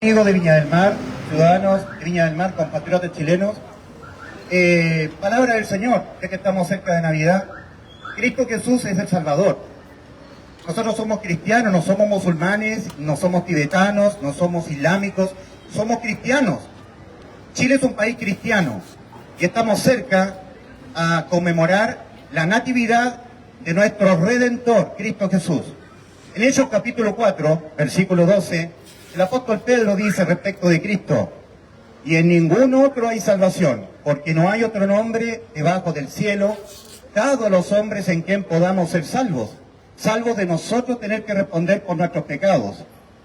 Amigos de Viña del Mar, ciudadanos de Viña del Mar, compatriotas chilenos, palabra del Señor, ya que estamos cerca de Navidad. Cristo Jesús es el Salvador. Nosotros somos cristianos, no somos musulmanes, no somos tibetanos, no somos islámicos, somos cristianos. Chile es un país cristiano y estamos cerca a conmemorar la natividad de nuestro Redentor, Cristo Jesús. En Hechos capítulo 4, versículo 12, el apóstol Pedro dice respecto de Cristo: y en ningún otro hay salvación, porque no hay otro nombre debajo del cielo dado a los hombres en quien podamos ser salvos, salvos de nosotros tener que responder por nuestros pecados.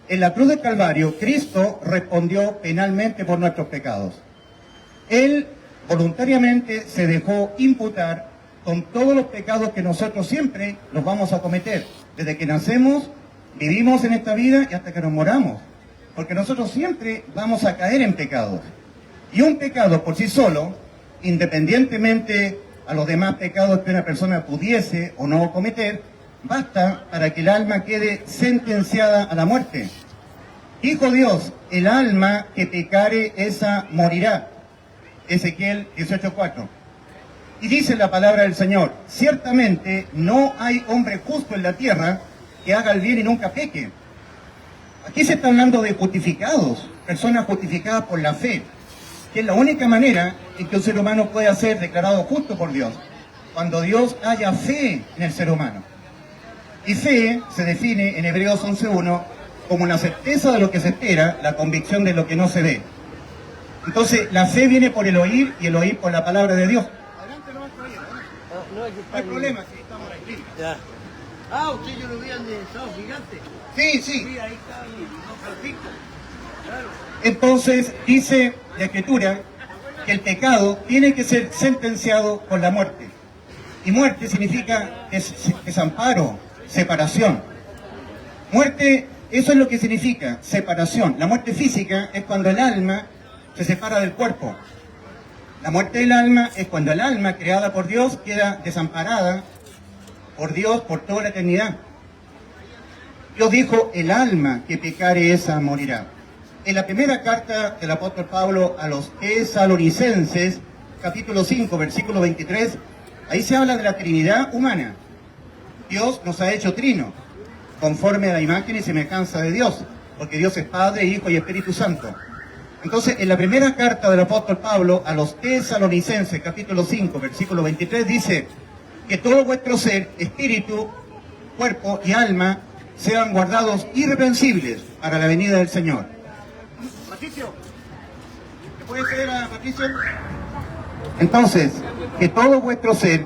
En la cruz del Calvario, Cristo respondió penalmente por nuestros pecados. Él voluntariamente se dejó imputar con todos los pecados que nosotros siempre los vamos a cometer. Desde que nacemos, vivimos en esta vida y hasta que nos moramos. Porque nosotros siempre vamos a caer en pecados. Y un pecado por sí solo, independientemente a los demás pecados que una persona pudiese o no cometer, basta para que el alma quede sentenciada a la muerte. Dijo Dios: el alma que pecare, esa morirá. Ezequiel 18:4. Y dice la palabra del Señor: ciertamente no hay hombre justo en la tierra que haga el bien y nunca peque. Aquí se está hablando de justificados, personas justificadas por la fe, que es la única manera en que un ser humano pueda ser declarado justo por Dios, cuando Dios haya fe en el ser humano. Y fe se define en Hebreos 11:1 como la certeza de lo que se espera, la convicción de lo que no se ve. Entonces, la fe viene por el oír y el oír por la palabra de Dios. Adelante, no hay problema, si estamos aquí. Ya. Ah, usted yo lo vi en el Estado Gigante. Sí. Sí, ahí está, claro. Entonces, dice la Escritura que el pecado tiene que ser sentenciado con la muerte. Y muerte significa desamparo, separación. Muerte, eso es lo que significa, separación. La muerte física es cuando el alma se separa del cuerpo. La muerte del alma es cuando el alma creada por Dios queda desamparada por Dios por toda la eternidad. Dios dijo: el alma que pecare, esa morirá. En la primera carta del apóstol Pablo a los tesalonicenses, capítulo 5, versículo 23, ahí se habla de la Trinidad humana. Dios nos ha hecho trino, conforme a la imagen y semejanza de Dios, porque Dios es Padre, Hijo y Espíritu Santo. Entonces, en la primera carta del apóstol Pablo a los tesalonicenses, capítulo 5, versículo 23, dice que todo vuestro ser, espíritu, cuerpo y alma sean guardados irreprensibles para la venida del Señor. Patricio, ¿te puede ceder a Patricio? Entonces, que todo vuestro ser,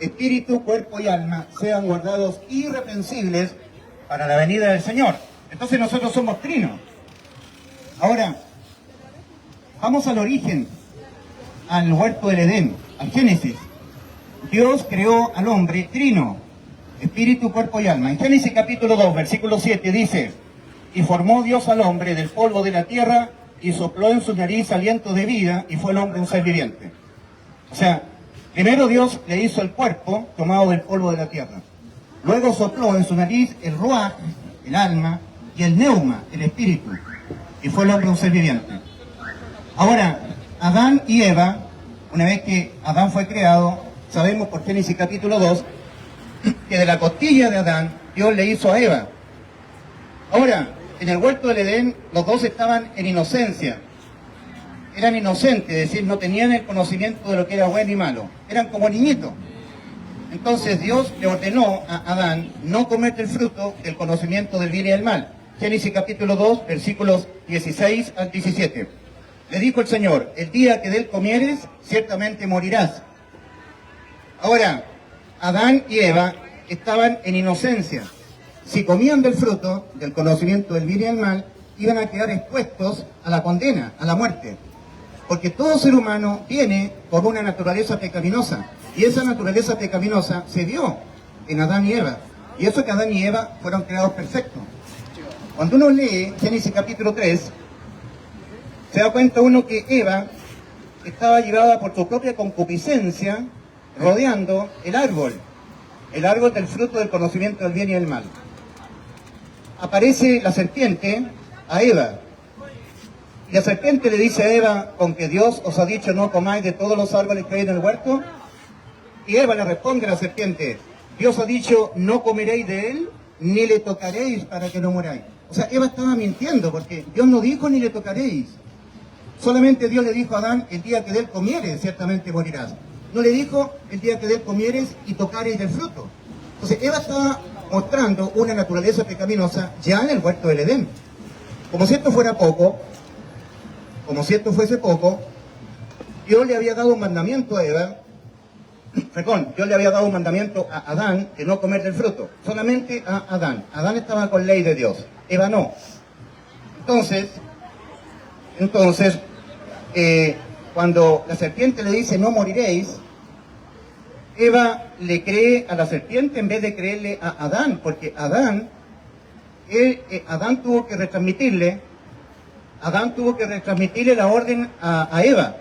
espíritu, cuerpo y alma sean guardados irreprensibles para la venida del Señor. Entonces nosotros somos trinos. Ahora, vamos al origen, al huerto del Edén, al Génesis. Dios creó al hombre trino, espíritu, cuerpo y alma. En Génesis capítulo 2, versículo 7 dice: y formó Dios al hombre del polvo de la tierra y sopló en su nariz aliento de vida, y fue el hombre un ser viviente. O sea, primero Dios le hizo el cuerpo tomado del polvo de la tierra. Luego sopló en su nariz el ruaj, el alma, y el neuma, el espíritu, y fue el hombre un ser viviente. Ahora, Adán y Eva, una vez que Adán fue creado, sabemos por Génesis capítulo 2, que de la costilla de Adán, Dios le hizo a Eva. Ahora, en el huerto del Edén, los dos estaban en inocencia. Eran inocentes, es decir, no tenían el conocimiento de lo que era bueno y malo. Eran como niñitos. Entonces Dios le ordenó a Adán no comer del fruto del conocimiento del bien y del mal. Génesis capítulo 2, versículos 16 al 17. Le dijo el Señor: el día que de él comieres, ciertamente morirás. Ahora, Adán y Eva estaban en inocencia. Si comían del fruto del conocimiento del bien y del mal, iban a quedar expuestos a la condena, a la muerte. Porque todo ser humano viene por una naturaleza pecaminosa. Y esa naturaleza pecaminosa se dio en Adán y Eva. Y eso que Adán y Eva fueron creados perfectos. Cuando uno lee Génesis capítulo 3, se da cuenta uno que Eva estaba llevada por su propia concupiscencia rodeando el árbol del fruto del conocimiento del bien y del mal. Aparece la serpiente a Eva Y la serpiente le dice a Eva, con que Dios os ha dicho no comáis de todos los árboles que hay en el huerto. Y Eva le responde a la serpiente, Dios ha dicho no comeréis de él, ni le tocaréis para que no muráis. O sea, Eva estaba mintiendo porque Dios no dijo ni le tocaréis. Solamente Dios le dijo a Adán, el día que de él comieres, ciertamente morirás. No le dijo, el día que de él comieres y tocaréis del fruto. Entonces, Eva estaba mostrando una naturaleza pecaminosa ya en el huerto del Edén. Como si esto fuera poco, como si esto fuese poco, Dios le había dado un mandamiento a Eva, perdón, Dios le había dado un mandamiento a Adán de no comer del fruto, solamente a Adán. Adán estaba con ley de Dios, Eva no. Entonces, cuando la serpiente le dice no moriréis, Eva le cree a la serpiente en vez de creerle a Adán, porque Adán tuvo que retransmitirle la orden a Eva,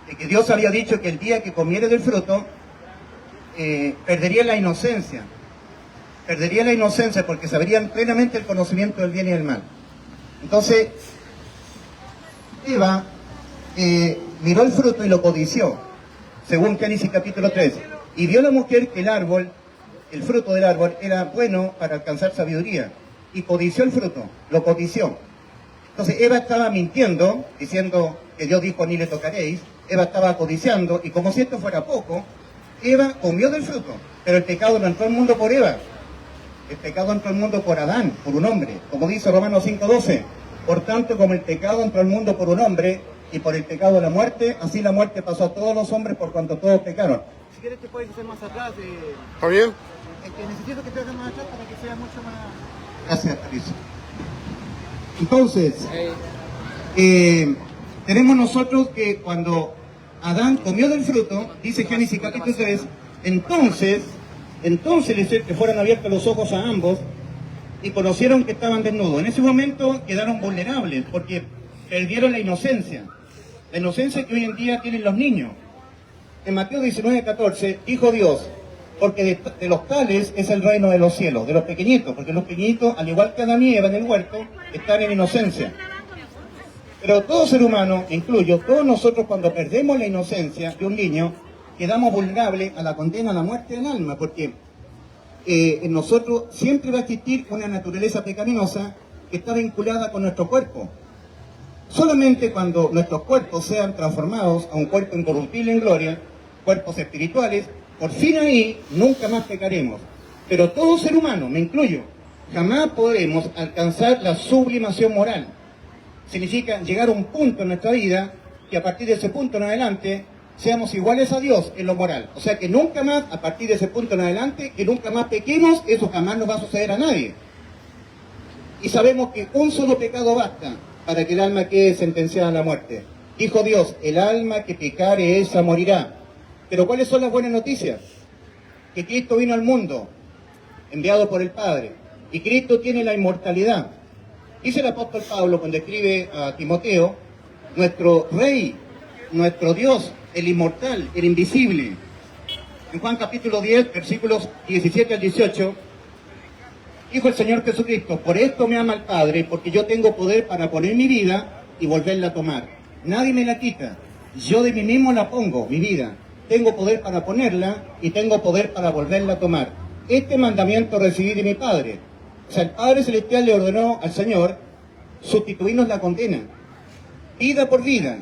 de que Dios había dicho que el día que comiere del fruto, perdería la inocencia porque sabrían plenamente el conocimiento del bien y del mal. Entonces, Eva miró el fruto y lo codició, según Génesis capítulo 3, y vio la mujer que el fruto del árbol era bueno para alcanzar sabiduría, y codició el fruto, lo codició. Entonces Eva estaba mintiendo, diciendo que Dios dijo ni le tocaréis. Eva estaba codiciando, y como si esto fuera poco, Eva comió del fruto, pero el pecado no entró al mundo por Eva, el pecado entró al mundo por Adán, por un hombre, como dice Romanos 5:12. Por tanto, como el pecado entró al mundo por un hombre, y por el pecado la muerte, así la muerte pasó a todos los hombres por cuanto todos pecaron. Si quieres te puedes hacer más atrás. ¿Está bien? Necesito que te hagas más atrás para que sea mucho más... Gracias, Patricio. Entonces, tenemos nosotros que cuando Adán comió del fruto, dice Génesis capítulo 3, entonces le fueron abiertos los ojos a ambos y conocieron que estaban desnudos. En ese momento quedaron vulnerables porque perdieron la inocencia que hoy en día tienen los niños. En Mateo 19:14 dijo Dios, porque de los tales es el reino de los cielos, de los pequeñitos, porque los pequeñitos, al igual que Adán y Eva en el huerto, están en inocencia. Pero todo ser humano, incluyo, todos nosotros cuando perdemos la inocencia de un niño, quedamos vulnerables a la condena, a la muerte del alma, porque en nosotros siempre va a existir una naturaleza pecaminosa que está vinculada con nuestro cuerpo. Solamente cuando nuestros cuerpos sean transformados a un cuerpo incorruptible en gloria, cuerpos espirituales, por fin ahí nunca más pecaremos. Pero todo ser humano, me incluyo, jamás podremos alcanzar la sublimación moral. Significa llegar a un punto en nuestra vida que a partir de ese punto en adelante seamos iguales a Dios en lo moral. O sea que nunca más, a partir de ese punto en adelante, que nunca más pequemos, eso jamás nos va a suceder a nadie. Y sabemos que un solo pecado basta para que el alma quede sentenciada a la muerte. Dijo Dios, el alma que pecare esa morirá. Pero ¿cuáles son las buenas noticias? Que Cristo vino al mundo, enviado por el Padre, y Cristo tiene la inmortalidad. Dice el apóstol Pablo cuando escribe a Timoteo, nuestro Rey, nuestro Dios, el inmortal, el invisible. En Juan capítulo 10, versículos 17 al 18, dijo el Señor Jesucristo, por esto me ama el Padre, porque yo tengo poder para poner mi vida y volverla a tomar. Nadie me la quita, yo de mí mismo la pongo, mi vida. Tengo poder para ponerla y tengo poder para volverla a tomar. Este mandamiento recibí de mi Padre. O sea, el Padre Celestial le ordenó al Señor sustituirnos la condena, vida por vida.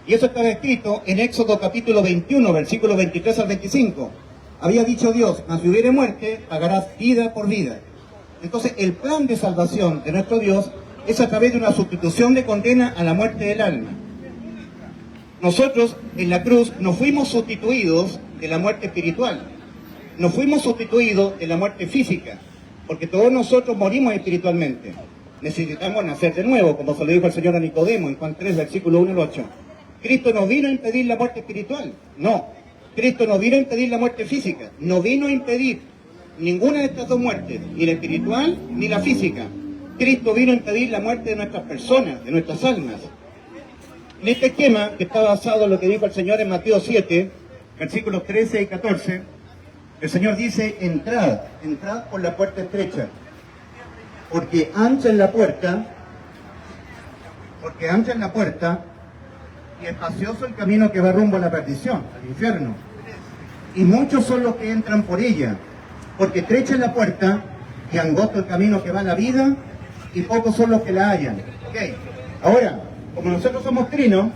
Y eso estaba escrito en Éxodo capítulo 21, versículos 23 al 25. Había dicho Dios, mas si hubiere muerte, pagarás vida por vida. Entonces, el plan de salvación de nuestro Dios es a través de una sustitución de condena a la muerte del alma. Nosotros, en la cruz, no fuimos sustituidos de la muerte espiritual. No fuimos sustituidos de la muerte física. Porque todos nosotros morimos espiritualmente. Necesitamos nacer de nuevo, como se lo dijo el Señor a Nicodemo en Juan 3, versículo 1 al 8. Cristo no vino a impedir la muerte espiritual, no. Cristo no vino a impedir la muerte física, no vino a impedir ninguna de estas dos muertes, ni la espiritual ni la física. Cristo vino a impedir la muerte de nuestras personas, de nuestras almas. En este esquema, que está basado en lo que dijo el Señor en Mateo 7, versículos 13 y 14, el Señor dice, entrad por la puerta estrecha, porque ancha es la puerta porque ancha es la puerta y espacioso el camino que va rumbo a la perdición, al infierno. Y muchos son los que entran por ella, porque estrecha es la puerta y angosto el camino que va a la vida, y pocos son los que la hallan. Okay. Ahora, como nosotros somos trino,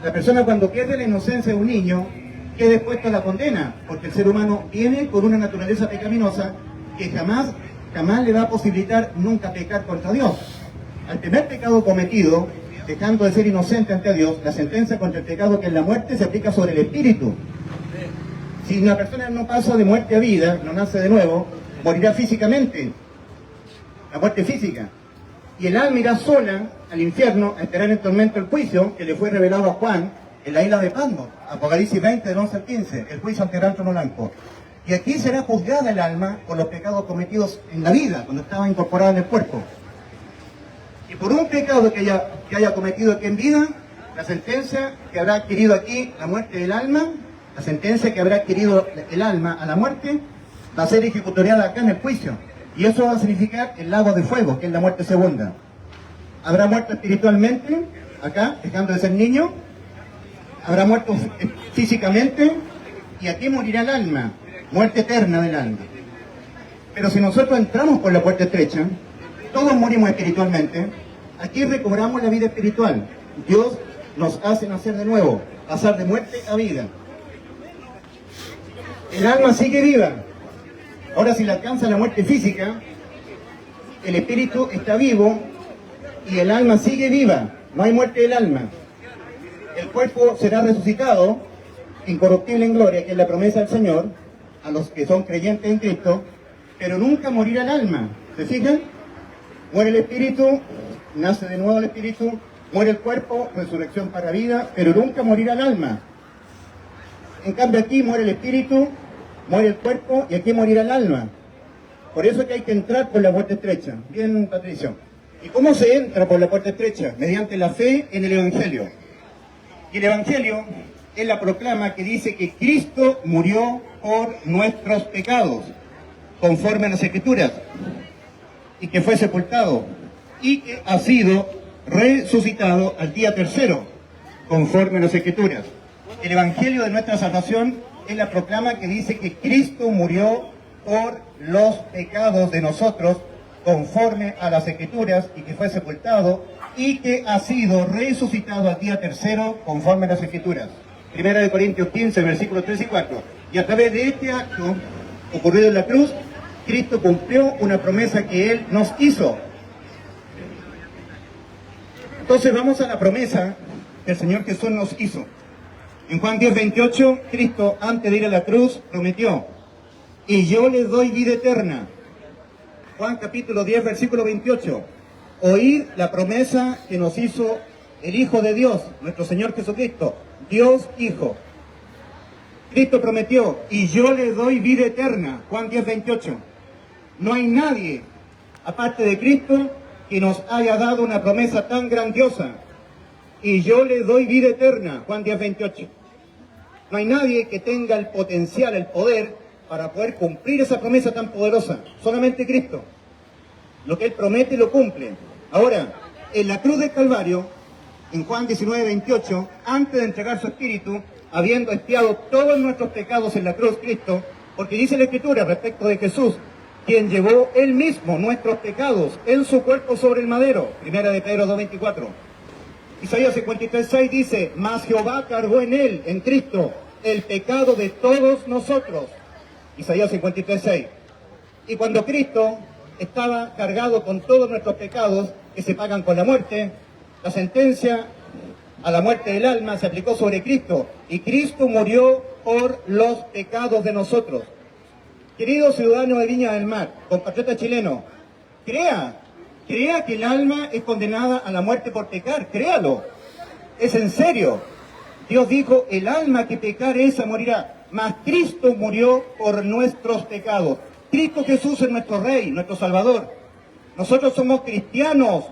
la persona cuando pierde la inocencia de un niño, queda expuesto a la condena, porque el ser humano viene con una naturaleza pecaminosa que jamás le va a posibilitar nunca pecar contra Dios. Al primer pecado cometido, dejando de ser inocente ante Dios, la sentencia contra el pecado, que es la muerte, se aplica sobre el espíritu. Si una persona no pasa de muerte a vida, no nace de nuevo, morirá físicamente, la muerte física. Y el alma irá sola al infierno a esperar en tormento el juicio que le fue revelado a Juan en la isla de Patmos, Apocalipsis 20, del 11 al 15, el juicio ante el gran trono blanco. Y aquí será juzgada el alma por los pecados cometidos en la vida, cuando estaba incorporada en el cuerpo. Y por un pecado que haya cometido aquí en vida, la sentencia que habrá adquirido aquí, la muerte del alma, la sentencia que habrá adquirido el alma a la muerte, va a ser ejecutoriada acá en el juicio. Y eso va a significar el lago de fuego, que es la muerte segunda. Habrá muerto espiritualmente, acá, dejando de ser niño. Habrá muerto físicamente, y aquí morirá el alma, muerte eterna del alma. Pero si nosotros entramos por la puerta estrecha, todos morimos espiritualmente, aquí recobramos la vida espiritual. Dios nos hace nacer de nuevo, pasar de muerte a vida. El alma sigue viva. Ahora, si le alcanza la muerte física, el espíritu está vivo y el alma sigue viva. No hay muerte del alma. El cuerpo será resucitado, incorruptible en gloria, que es la promesa del Señor, a los que son creyentes en Cristo, pero nunca morirá el alma. ¿Se fijan? Muere el espíritu, nace de nuevo el espíritu, muere el cuerpo, resurrección para vida, pero nunca morirá el alma. En cambio aquí muere el espíritu, muere el cuerpo y aquí morirá el alma. Por eso es que hay que entrar por la puerta estrecha. Bien, Patricio. ¿Y cómo se entra por la puerta estrecha? Mediante la fe en el Evangelio. Y el Evangelio es la proclama que dice que Cristo murió por nuestros pecados, conforme a las Escrituras, y que fue sepultado, y que ha sido resucitado al día tercero, conforme a las Escrituras. El Evangelio de nuestra salvación es la proclama que dice que Cristo murió por los pecados de nosotros, conforme a las Escrituras, y que fue sepultado, y que ha sido resucitado al día tercero, conforme a las Escrituras. Primera de Corintios 15, versículos 3 y 4. Y a través de este acto ocurrido en la cruz, Cristo cumplió una promesa que Él nos hizo. Entonces vamos a la promesa que el Señor Jesús nos hizo. En Juan 10, 28, Cristo, antes de ir a la cruz, prometió: y yo les doy vida eterna. Juan capítulo 10, versículo 28. Oír la promesa que nos hizo el Hijo de Dios, nuestro Señor Jesucristo, Dios Hijo. Cristo prometió: y yo les doy vida eterna. Juan 10, 28. No hay nadie, aparte de Cristo, que nos haya dado una promesa tan grandiosa. Y yo les doy vida eterna. Juan 10, 28. No hay nadie que tenga el potencial, el poder, para poder cumplir esa promesa tan poderosa. Solamente Cristo. Lo que Él promete lo cumple. Ahora, en la cruz del Calvario, en Juan 19, 28, antes de entregar su espíritu, habiendo expiado todos nuestros pecados en la cruz, Cristo, porque dice la Escritura respecto de Jesús, quien llevó Él mismo nuestros pecados en su cuerpo sobre el madero. Primera de Pedro 2, 24. Isaías 53, 6 dice: mas Jehová cargó en Él, en Cristo, el pecado de todos nosotros. Isaías 53, 6. Y cuando Cristo estaba cargado con todos nuestros pecados, que se pagan con la muerte, la sentencia a la muerte del alma se aplicó sobre Cristo, y Cristo murió por los pecados de nosotros. Querido ciudadano de Viña del Mar, compatriota chileno, crea que el alma es condenada a la muerte por pecar, créalo, es en serio. Dios dijo: el alma que pecare esa morirá, mas Cristo murió por nuestros pecados. Cristo Jesús es nuestro Rey, nuestro Salvador. Nosotros somos cristianos,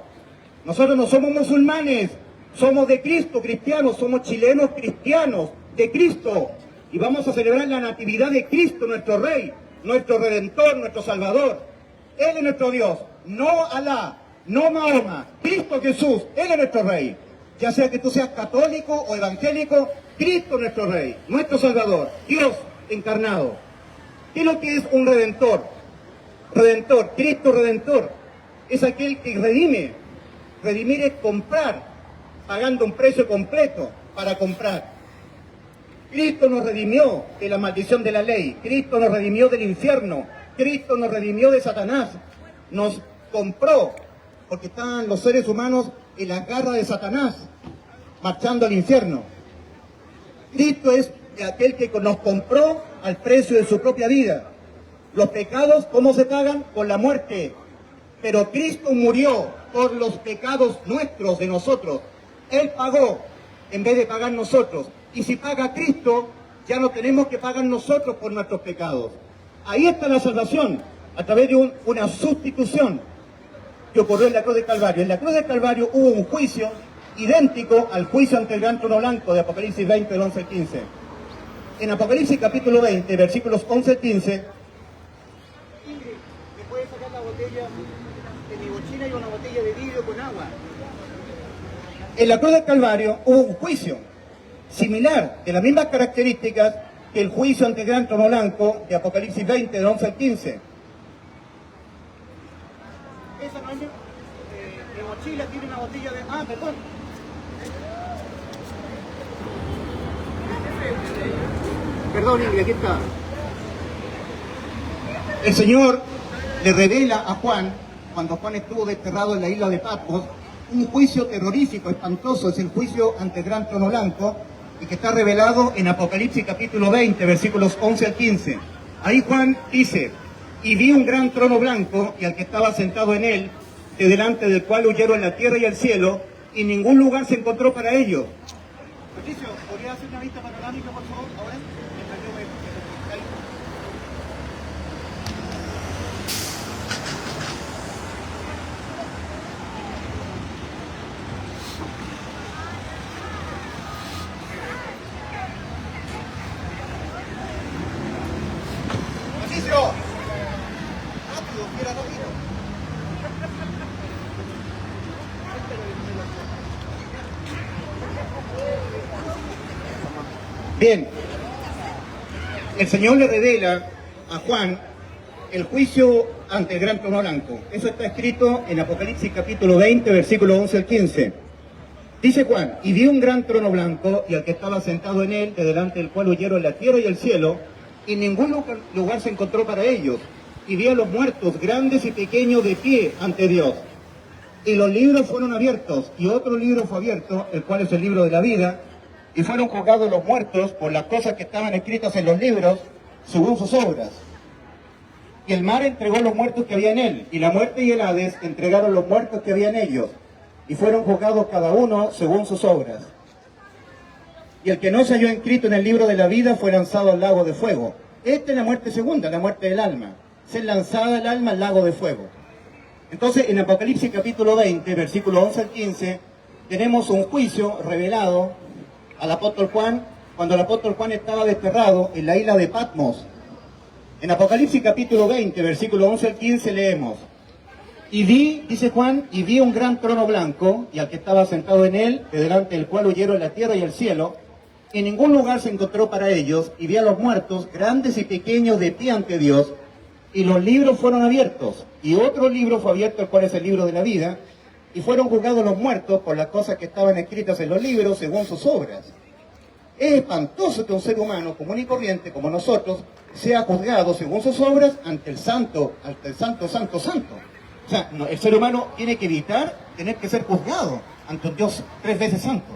nosotros no somos musulmanes, somos de Cristo cristianos, somos chilenos cristianos de Cristo. Y vamos a celebrar la natividad de Cristo, nuestro Rey, nuestro Redentor, nuestro Salvador. Él es nuestro Dios, no Alá, no Mahoma, Cristo Jesús, Él es nuestro Rey. Ya sea que tú seas católico o evangélico, Cristo es nuestro Rey, nuestro Salvador, Dios encarnado. ¿Qué es lo que es un redentor? Redentor, Cristo Redentor, es aquel que redime. Redimir es comprar, pagando un precio completo para comprar. Cristo nos redimió de la maldición de la ley, Cristo nos redimió del infierno, Cristo nos redimió de Satanás, nos compró, porque estaban los seres humanos en la garra de Satanás, marchando al infierno. Cristo es aquel que nos compró al precio de su propia vida. Los pecados, ¿cómo se pagan? Con la muerte. Pero Cristo murió por los pecados nuestros, de nosotros. Él pagó en vez de pagar nosotros. Y si paga Cristo, ya no tenemos que pagar nosotros por nuestros pecados. Ahí está la salvación, a través de una sustitución que ocurrió en la cruz de Calvario. En la cruz de Calvario hubo un juicio idéntico al juicio ante el gran trono blanco de Apocalipsis 20, del 11 al 15. En Apocalipsis capítulo 20, versículos 11 al 15, Ingrid, ¿me puedes sacar la botella de mi mochila y una botella de vidrio con agua? en la cruz de Calvario hubo un juicio similar, de las mismas características que el juicio ante el gran trono blanco de Apocalipsis 20, del 11 al 15. Esa no es mi mochila, tiene una botella de... Ah, perdón. Perdón, Ingrid, aquí está. El Señor le revela a Juan, cuando Juan estuvo desterrado en la isla de Patmos, un juicio terrorífico, espantoso, es el juicio ante el gran trono blanco, y que está revelado en Apocalipsis capítulo 20, versículos 11 al 15. Ahí Juan dice, y vi un gran trono blanco, y al que estaba sentado en él, de delante del cual huyeron la tierra y el cielo, y ningún lugar se encontró para ellos. Patricio, ¿podría hacer una vista panorámica, por favor, ahora? Mientras yo me- ¡Patricio! ¡Rápido, quiera rápido! Bien, el Señor le revela a Juan el juicio ante el gran trono blanco. Eso está escrito en Apocalipsis capítulo 20, versículo 11 al 15. Dice Juan, y vi un gran trono blanco y al que estaba sentado en él, de delante del cual huyeron la tierra y el cielo, y ningún lugar se encontró para ellos. Y vi a los muertos, grandes y pequeños, de pie ante Dios. Y los libros fueron abiertos, y otro libro fue abierto, el cual es el libro de la vida, y fueron juzgados los muertos por las cosas que estaban escritas en los libros, según sus obras. Y el mar entregó los muertos que había en él, y la muerte y el Hades entregaron los muertos que había en ellos, y fueron juzgados cada uno según sus obras. Y el que no se halló inscrito en el libro de la vida fue lanzado al lago de fuego. Esta es la muerte segunda, la muerte del alma. Ser lanzada el alma al lago de fuego. Entonces, en Apocalipsis capítulo 20, versículo 11 al 15, tenemos un juicio revelado al apóstol Juan, cuando el apóstol Juan estaba desterrado en la isla de Patmos. En Apocalipsis capítulo 20, versículo 11 al 15, leemos, y vi, dice Juan, y vi un gran trono blanco, y al que estaba sentado en él, de delante del cual huyeron la tierra y el cielo, y ningún lugar se encontró para ellos, y vi a los muertos, grandes y pequeños, de pie ante Dios, y los libros fueron abiertos, y otro libro fue abierto, el cual es el libro de la vida, y fueron juzgados los muertos por las cosas que estaban escritas en los libros según sus obras. Es espantoso que un ser humano común y corriente como nosotros sea juzgado según sus obras ante el santo, santo. O sea, no, el ser humano tiene que evitar tener que ser juzgado ante un Dios 3 veces santo.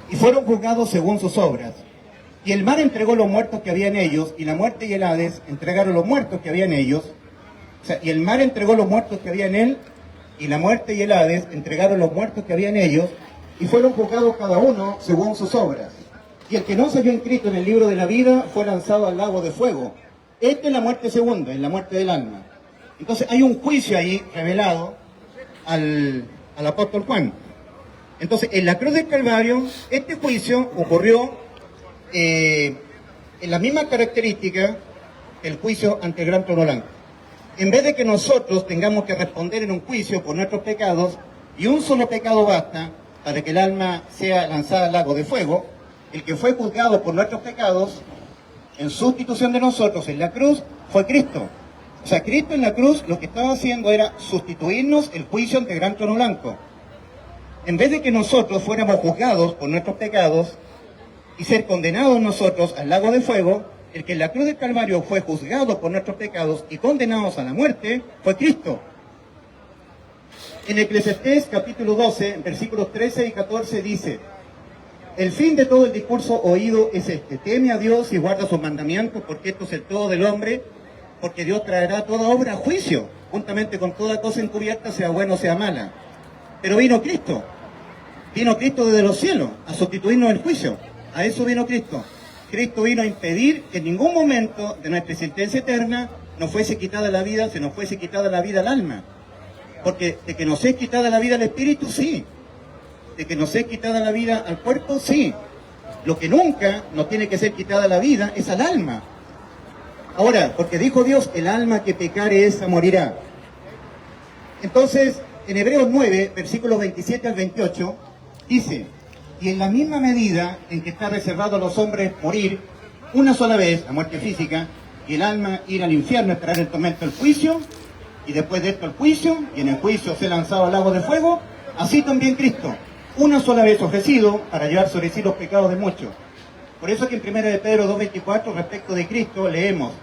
Y fueron juzgados según sus obras. Y el mar entregó los muertos que había en ellos, y la muerte y el Hades entregaron los muertos que había en ellos. O sea, y el mar entregó los muertos que había en él, y la muerte y el Hades entregaron los muertos que había en ellos, y fueron juzgados cada uno según sus obras. Y el que no se halló inscrito en el libro de la vida fue lanzado al lago de fuego. Esta es la muerte segunda, es la muerte del alma. Entonces hay un juicio ahí revelado al apóstol Juan. Entonces, en la cruz del Calvario, este juicio ocurrió en la misma característica que el juicio ante el gran trono blanco. En vez de que nosotros tengamos que responder en un juicio por nuestros pecados, y un solo pecado basta para que el alma sea lanzada al lago de fuego, el que fue juzgado por nuestros pecados, en sustitución de nosotros en la cruz, fue Cristo. O sea, Cristo en la cruz lo que estaba haciendo era sustituirnos el juicio ante el gran trono blanco. En vez de que nosotros fuéramos juzgados por nuestros pecados y ser condenados nosotros al lago de fuego, el que en la cruz del Calvario fue juzgado por nuestros pecados y condenados a la muerte, fue Cristo. En Eclesiastés capítulo 12, versículos 13 y 14 dice: el fin de todo el discurso oído es este: teme a Dios y guarda sus mandamientos, porque esto es el todo del hombre, porque Dios traerá toda obra a juicio, juntamente con toda cosa encubierta, sea buena o sea mala. Pero vino Cristo desde los cielos a sustituirnos el juicio. A eso vino Cristo. Cristo vino a impedir que en ningún momento de nuestra existencia eterna nos fuese quitada la vida, se nos fuese quitada la vida al alma. Porque de que nos es quitada la vida al espíritu, sí. De que nos es quitada la vida al cuerpo, sí. Lo que nunca nos tiene que ser quitada la vida es al alma. Ahora, porque dijo Dios, el alma que pecare esa morirá. Entonces, en Hebreos 9, versículos 27 al 28, dice: y en la misma medida en que está reservado a los hombres morir una sola vez, la muerte física, y el alma ir al infierno, esperar el tormento del juicio, y después de esto el juicio, y en el juicio ser lanzado al lago de fuego, así también Cristo, una sola vez ofrecido para llevar sobre sí los pecados de muchos. Por eso que en 1 de Pedro 2:24, respecto de Cristo, leemos: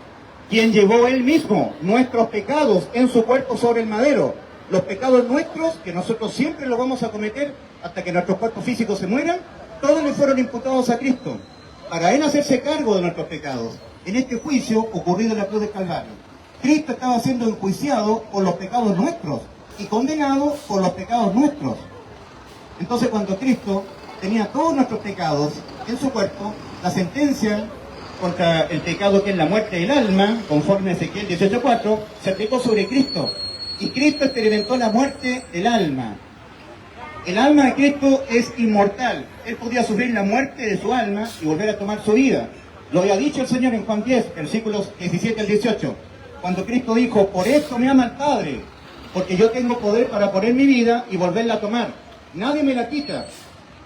quien llevó él mismo nuestros pecados en su cuerpo sobre el madero, los pecados nuestros, que nosotros siempre los vamos a cometer hasta que nuestros cuerpos físicos se mueran, todos le fueron imputados a Cristo, para él hacerse cargo de nuestros pecados. En este juicio ocurrido en la cruz del Calvario, Cristo estaba siendo enjuiciado por los pecados nuestros y condenado por los pecados nuestros. Entonces, cuando Cristo tenía todos nuestros pecados en su cuerpo, la sentencia contra el pecado, que es la muerte del alma, conforme a Ezequiel 18:4, se aplicó sobre Cristo. Y Cristo experimentó la muerte del alma. El alma de Cristo es inmortal. Él podía sufrir la muerte de su alma y volver a tomar su vida. Lo había dicho el Señor en Juan 10, versículos 17 al 18. Cuando Cristo dijo: por esto me ama el Padre, porque yo tengo poder para poner mi vida y volverla a tomar. Nadie me la quita.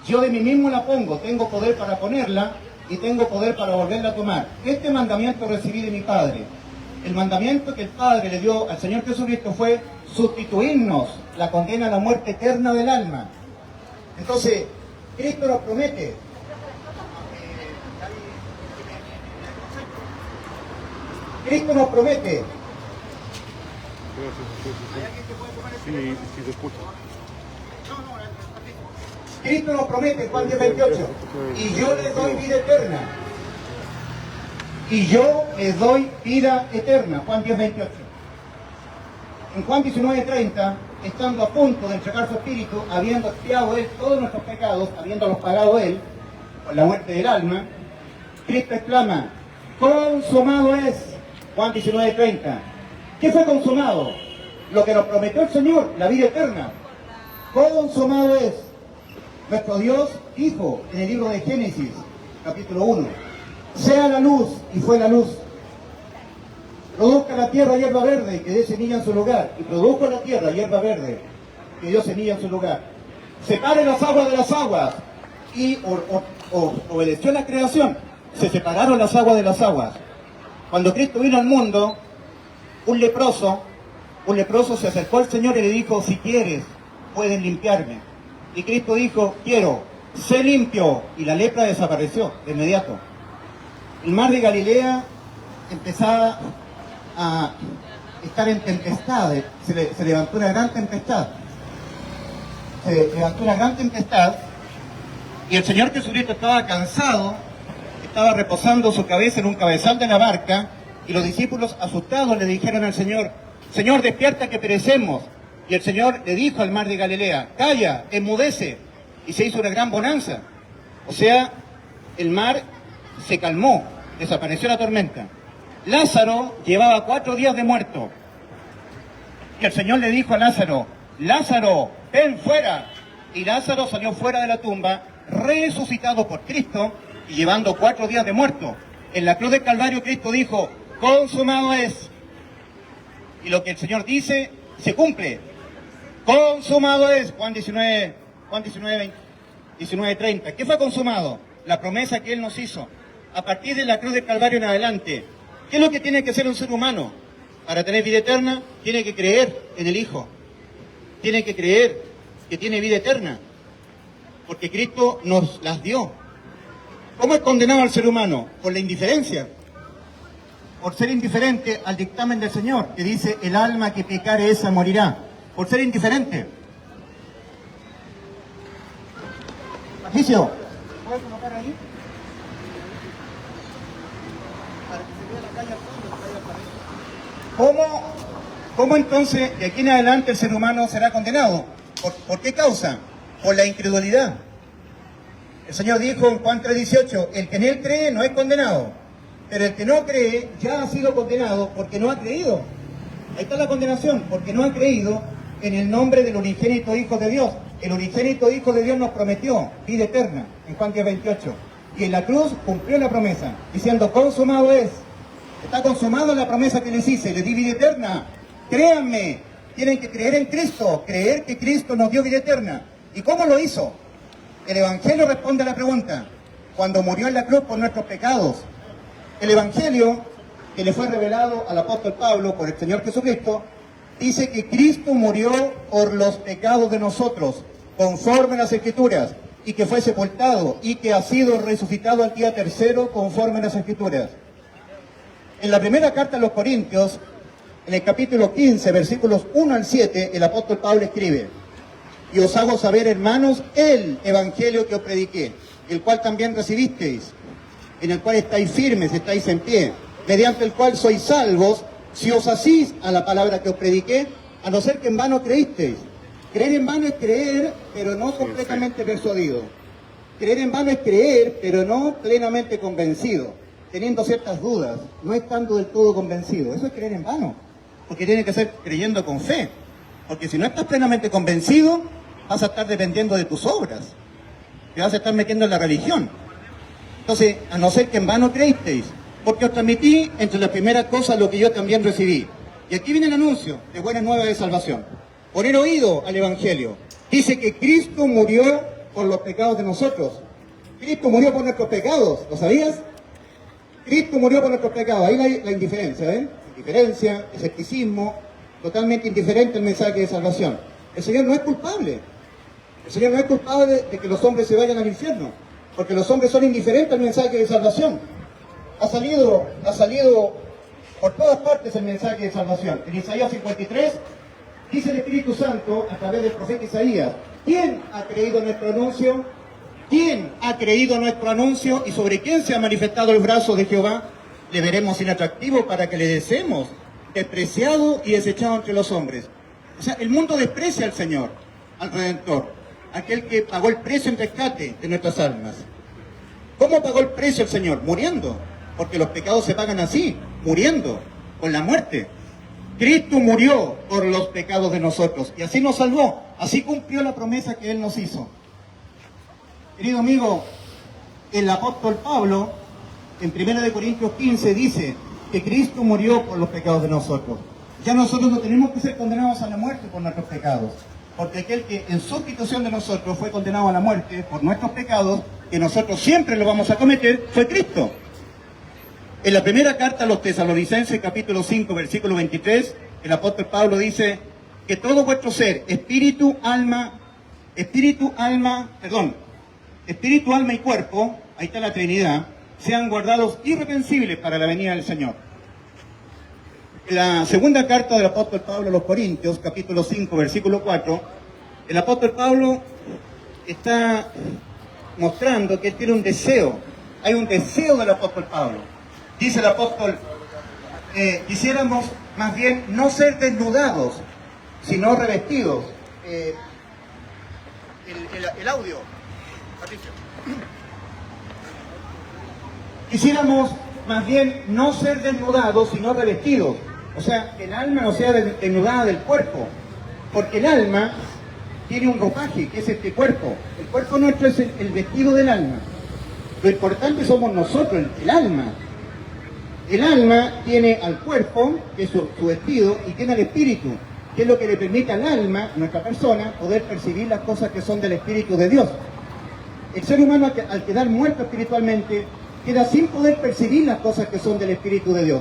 Yo de mí mismo la pongo. Tengo poder para ponerla y tengo poder para volverla a tomar. Este mandamiento recibí de mi Padre. El mandamiento que el Padre le dio al Señor Jesucristo fue sustituirnos la condena a la muerte eterna del alma. Entonces, Cristo nos promete. Cristo nos promete. Sí, se escucha. Cristo nos promete, Juan 10:28, y yo les doy vida eterna. Y yo les doy vida eterna, Juan 10:28. En Juan 19:30, estando a punto de entregar su espíritu, habiendo expiado él todos nuestros pecados, habiéndolos pagado él, por la muerte del alma, Cristo exclama: consumado es, Juan 19:30. ¿Qué fue consumado? Lo que nos prometió el Señor, la vida eterna. Consumado es. Nuestro Dios dijo en el libro de Génesis, capítulo 1, sea la luz, y fue la luz. Produzca la tierra hierba verde, y que dé semilla en su lugar. Y produjo la tierra hierba verde, que dio semilla en su lugar. Separe las aguas de las aguas. Y obedeció la creación. Se separaron las aguas de las aguas. Cuando Cristo vino al mundo, un leproso se acercó al Señor y le dijo: si quieres, puedes limpiarme. Y Cristo dijo: quiero, sé limpio. Y la lepra desapareció de inmediato. El mar de Galilea empezaba a estar en tempestad. Se levantó una gran tempestad. Y el Señor Jesucristo estaba cansado, estaba reposando su cabeza en un cabezal de la barca, y los discípulos asustados le dijeron al Señor: Señor, despierta que perecemos. Y el Señor le dijo al mar de Galilea: calla, enmudece. Y se hizo una gran bonanza. O sea, el mar se calmó, desapareció la tormenta. Lázaro llevaba 4 días de muerto. Y el Señor le dijo a Lázaro: Lázaro, ven fuera. Y Lázaro salió fuera de la tumba, resucitado por Cristo y llevando 4 días de muerto. En la cruz del Calvario Cristo dijo: consumado es. Y lo que el Señor dice, se cumple. Consumado es, Juan 19, 19:30. ¿Qué fue consumado? La promesa que Él nos hizo. A partir de la cruz del Calvario en adelante. ¿Qué es lo que tiene que hacer un ser humano? Para tener vida eterna, tiene que creer en el Hijo. Tiene que creer que tiene vida eterna. Porque Cristo nos las dio. ¿Cómo es condenado al ser humano? Por la indiferencia. Por ser indiferente al dictamen del Señor, que dice, el alma que pecare esa morirá. Por ser indiferente. Patricio, ¿puedes colocar ahí? Para que se vea la calle al fondo, la calle al pared. ¿Cómo entonces, de aquí en adelante, el ser humano será condenado? ¿Por qué causa? Por la incredulidad. El Señor dijo en Juan 3:18, el que en Él cree no es condenado, pero el que no cree ya ha sido condenado porque no ha creído. Ahí está la condenación, porque no ha creído en el nombre del unigénito Hijo de Dios. El unigénito Hijo de Dios nos prometió vida eterna, en Juan 10:28. Y en la cruz cumplió la promesa, diciendo, consumado es. Está consumado la promesa que les hice, les di vida eterna. Créanme, tienen que creer en Cristo, creer que Cristo nos dio vida eterna. ¿Y cómo lo hizo? El Evangelio responde a la pregunta. Cuando murió en la cruz por nuestros pecados. El Evangelio que le fue revelado al apóstol Pablo por el Señor Jesucristo, dice que Cristo murió por los pecados de nosotros, conforme a las Escrituras, y que fue sepultado, y que ha sido resucitado al día tercero, conforme a las Escrituras. En la primera carta a los Corintios, en el capítulo 15, versículos 1 al 7, el apóstol Pablo escribe, y os hago saber, hermanos, el evangelio que os prediqué, el cual también recibisteis, en el cual estáis firmes, estáis en pie, mediante el cual sois salvos, si os asís a la palabra que os prediqué, a no ser que en vano creísteis. Creer en vano es creer, pero no completamente persuadido. Creer en vano es creer, pero no plenamente convencido, teniendo ciertas dudas, no estando del todo convencido. Eso es creer en vano, porque tiene que ser creyendo con fe. Porque si no estás plenamente convencido, vas a estar dependiendo de tus obras. Te vas a estar metiendo en la religión. Entonces, a no ser que en vano creísteis, porque os transmití entre las primeras cosas lo que yo también recibí. Y aquí viene el anuncio de buenas nuevas de salvación. Poner oído al Evangelio. Dice que Cristo murió por los pecados de nosotros. Cristo murió por nuestros pecados. ¿Lo sabías? Cristo murió por nuestros pecados. Ahí la indiferencia, ¿ven? Indiferencia, escepticismo, totalmente indiferente al mensaje de salvación. El Señor no es culpable. El Señor no es culpable de que los hombres se vayan al infierno, porque los hombres son indiferentes al mensaje de salvación. Ha salido por todas partes el mensaje de salvación. En Isaías 53 dice el Espíritu Santo a través del profeta Isaías, ¿quién ha creído nuestro anuncio? ¿Quién ha creído nuestro anuncio? ¿Y sobre quién se ha manifestado el brazo de Jehová? Le veremos inatractivo para que le deseemos, despreciado y desechado entre los hombres. O sea, el mundo desprecia al Señor, al Redentor, aquel que pagó el precio en rescate de nuestras almas. ¿Cómo pagó el precio el Señor? Muriendo. Porque los pecados se pagan así, muriendo, con la muerte. Cristo murió por los pecados de nosotros y así nos salvó, así cumplió la promesa que Él nos hizo. Querido amigo, el apóstol Pablo, en 1 Corintios 15, dice que Cristo murió por los pecados de nosotros. Ya nosotros no tenemos que ser condenados a la muerte por nuestros pecados, porque aquel que en sustitución de nosotros fue condenado a la muerte por nuestros pecados, que nosotros siempre lo vamos a cometer, fue Cristo. En la primera carta a los Tesalonicenses, capítulo 5, versículo 23, el apóstol Pablo dice que todo vuestro ser, espíritu, alma y cuerpo, ahí está la Trinidad, sean guardados irreprensibles para la venida del Señor. En la segunda carta del apóstol Pablo a los Corintios, capítulo 5, versículo 4, el apóstol Pablo está mostrando que él tiene un deseo. Hay un deseo del apóstol Pablo. Dice el apóstol, quisiéramos más bien no ser desnudados, sino revestidos. El audio, Patricio. Quisiéramos más bien no ser desnudados, sino revestidos. O sea, que el alma no sea desnudada del cuerpo, porque el alma tiene un ropaje, que es este cuerpo. El cuerpo nuestro es el vestido del alma. Lo importante somos nosotros, el alma. El alma tiene al cuerpo, que es su vestido, y tiene al espíritu, que es lo que le permite al alma, nuestra persona, poder percibir las cosas que son del espíritu de Dios. El ser humano, al quedar muerto espiritualmente, queda sin poder percibir las cosas que son del espíritu de Dios.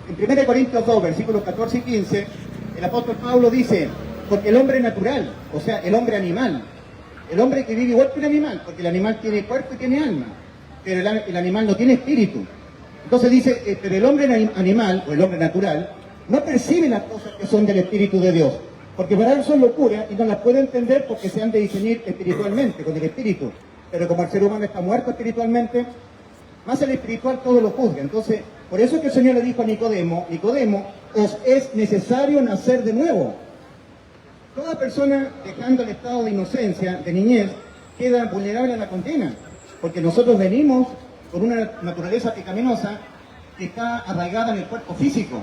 En 1 Corintios 2, versículos 14 y 15, el apóstol Pablo dice, porque el hombre natural, o sea, el hombre animal, el hombre que vive igual que un animal, porque el animal tiene cuerpo y tiene alma, pero el animal no tiene espíritu. Entonces dice, pero el hombre animal, o el hombre natural, no percibe las cosas que son del espíritu de Dios, porque para él son locura y no las puede entender porque se han de discernir espiritualmente, con el espíritu. Pero como el ser humano está muerto espiritualmente, más el espiritual todo lo juzga. Entonces, por eso es que el Señor le dijo a Nicodemo, Nicodemo, os es necesario nacer de nuevo. Toda persona dejando el estado de inocencia, de niñez, queda vulnerable a la condena, porque nosotros venimos con una naturaleza pecaminosa que está arraigada en el cuerpo físico.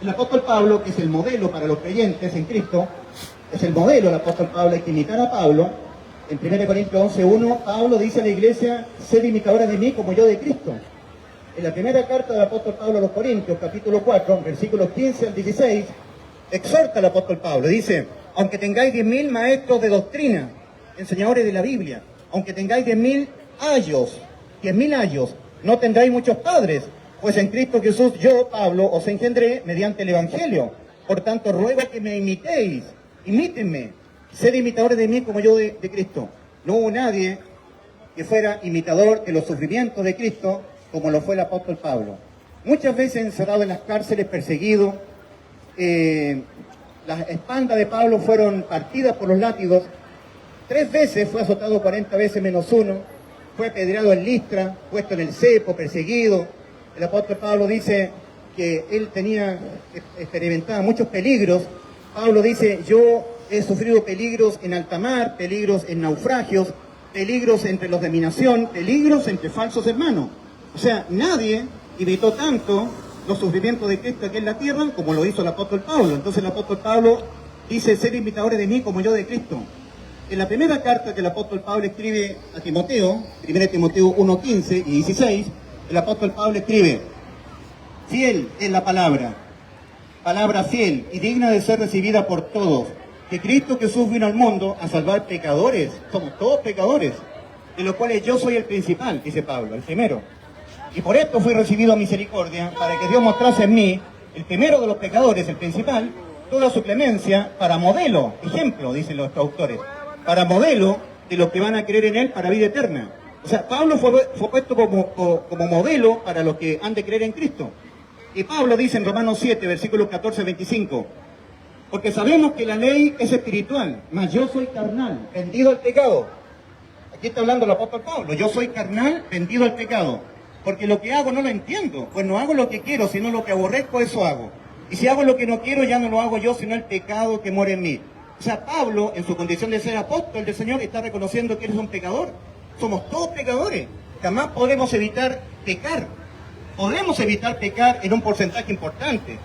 El apóstol Pablo, que es el modelo para los creyentes en Cristo, es el modelo, el apóstol Pablo, hay que imitar a Pablo. En 1 Corintios 11:1, Pablo dice a la iglesia, sed imitadores de mí como yo de Cristo. En la primera carta del apóstol Pablo a los Corintios, capítulo 4, versículos 15 al 16, exhorta al apóstol Pablo, dice, aunque tengáis 10.000 maestros de doctrina, enseñadores de la Biblia, aunque tengáis 10.000 ayos, no tendráis muchos padres, pues en Cristo Jesús yo, Pablo, os engendré mediante el Evangelio. Por tanto, ruego que me imitéis, imítenme, sed imitadores de mí como yo de Cristo. No hubo nadie que fuera imitador de los sufrimientos de Cristo como lo fue el apóstol Pablo. Muchas veces encerrado en las cárceles, perseguido, las espaldas de Pablo fueron partidas por los látigos, 3 veces fue azotado 40 veces menos 1, fue apedreado en Listra, puesto en el cepo, perseguido. El apóstol Pablo dice que él experimentaba muchos peligros. Pablo dice, yo he sufrido peligros en alta mar, peligros en naufragios, peligros entre los de mi nación, peligros entre falsos hermanos. O sea, nadie evitó tanto los sufrimientos de Cristo aquí en la tierra como lo hizo el apóstol Pablo. Entonces el apóstol Pablo dice, ser imitadores de mí como yo de Cristo. En la primera carta que el apóstol Pablo escribe a Timoteo, 1 Timoteo 1:15 y 16, el apóstol Pablo escribe, fiel es la palabra fiel y digna de ser recibida por todos, que Cristo Jesús vino al mundo a salvar pecadores, somos todos pecadores, de los cuales yo soy el principal, dice Pablo, el primero. Y por esto fui recibido a misericordia, para que Dios mostrase en mí, el primero de los pecadores, el principal, toda su clemencia para modelo, ejemplo, dicen los traductores, para modelo de los que van a creer en él para vida eterna. O sea, Pablo fue puesto como modelo para los que han de creer en Cristo. Y Pablo dice en Romanos 7, versículos 14-25, porque sabemos que la ley es espiritual, mas yo soy carnal, vendido al pecado. Aquí está hablando el apóstol Pablo, yo soy carnal, vendido al pecado, porque lo que hago no lo entiendo, pues no hago lo que quiero, sino lo que aborrezco, eso hago. Y si hago lo que no quiero, ya no lo hago yo, sino el pecado que mora en mí. O sea, Pablo, en su condición de ser apóstol del Señor, está reconociendo que eres un pecador. Somos todos pecadores. Jamás podemos evitar pecar. Podemos evitar pecar en un porcentaje importante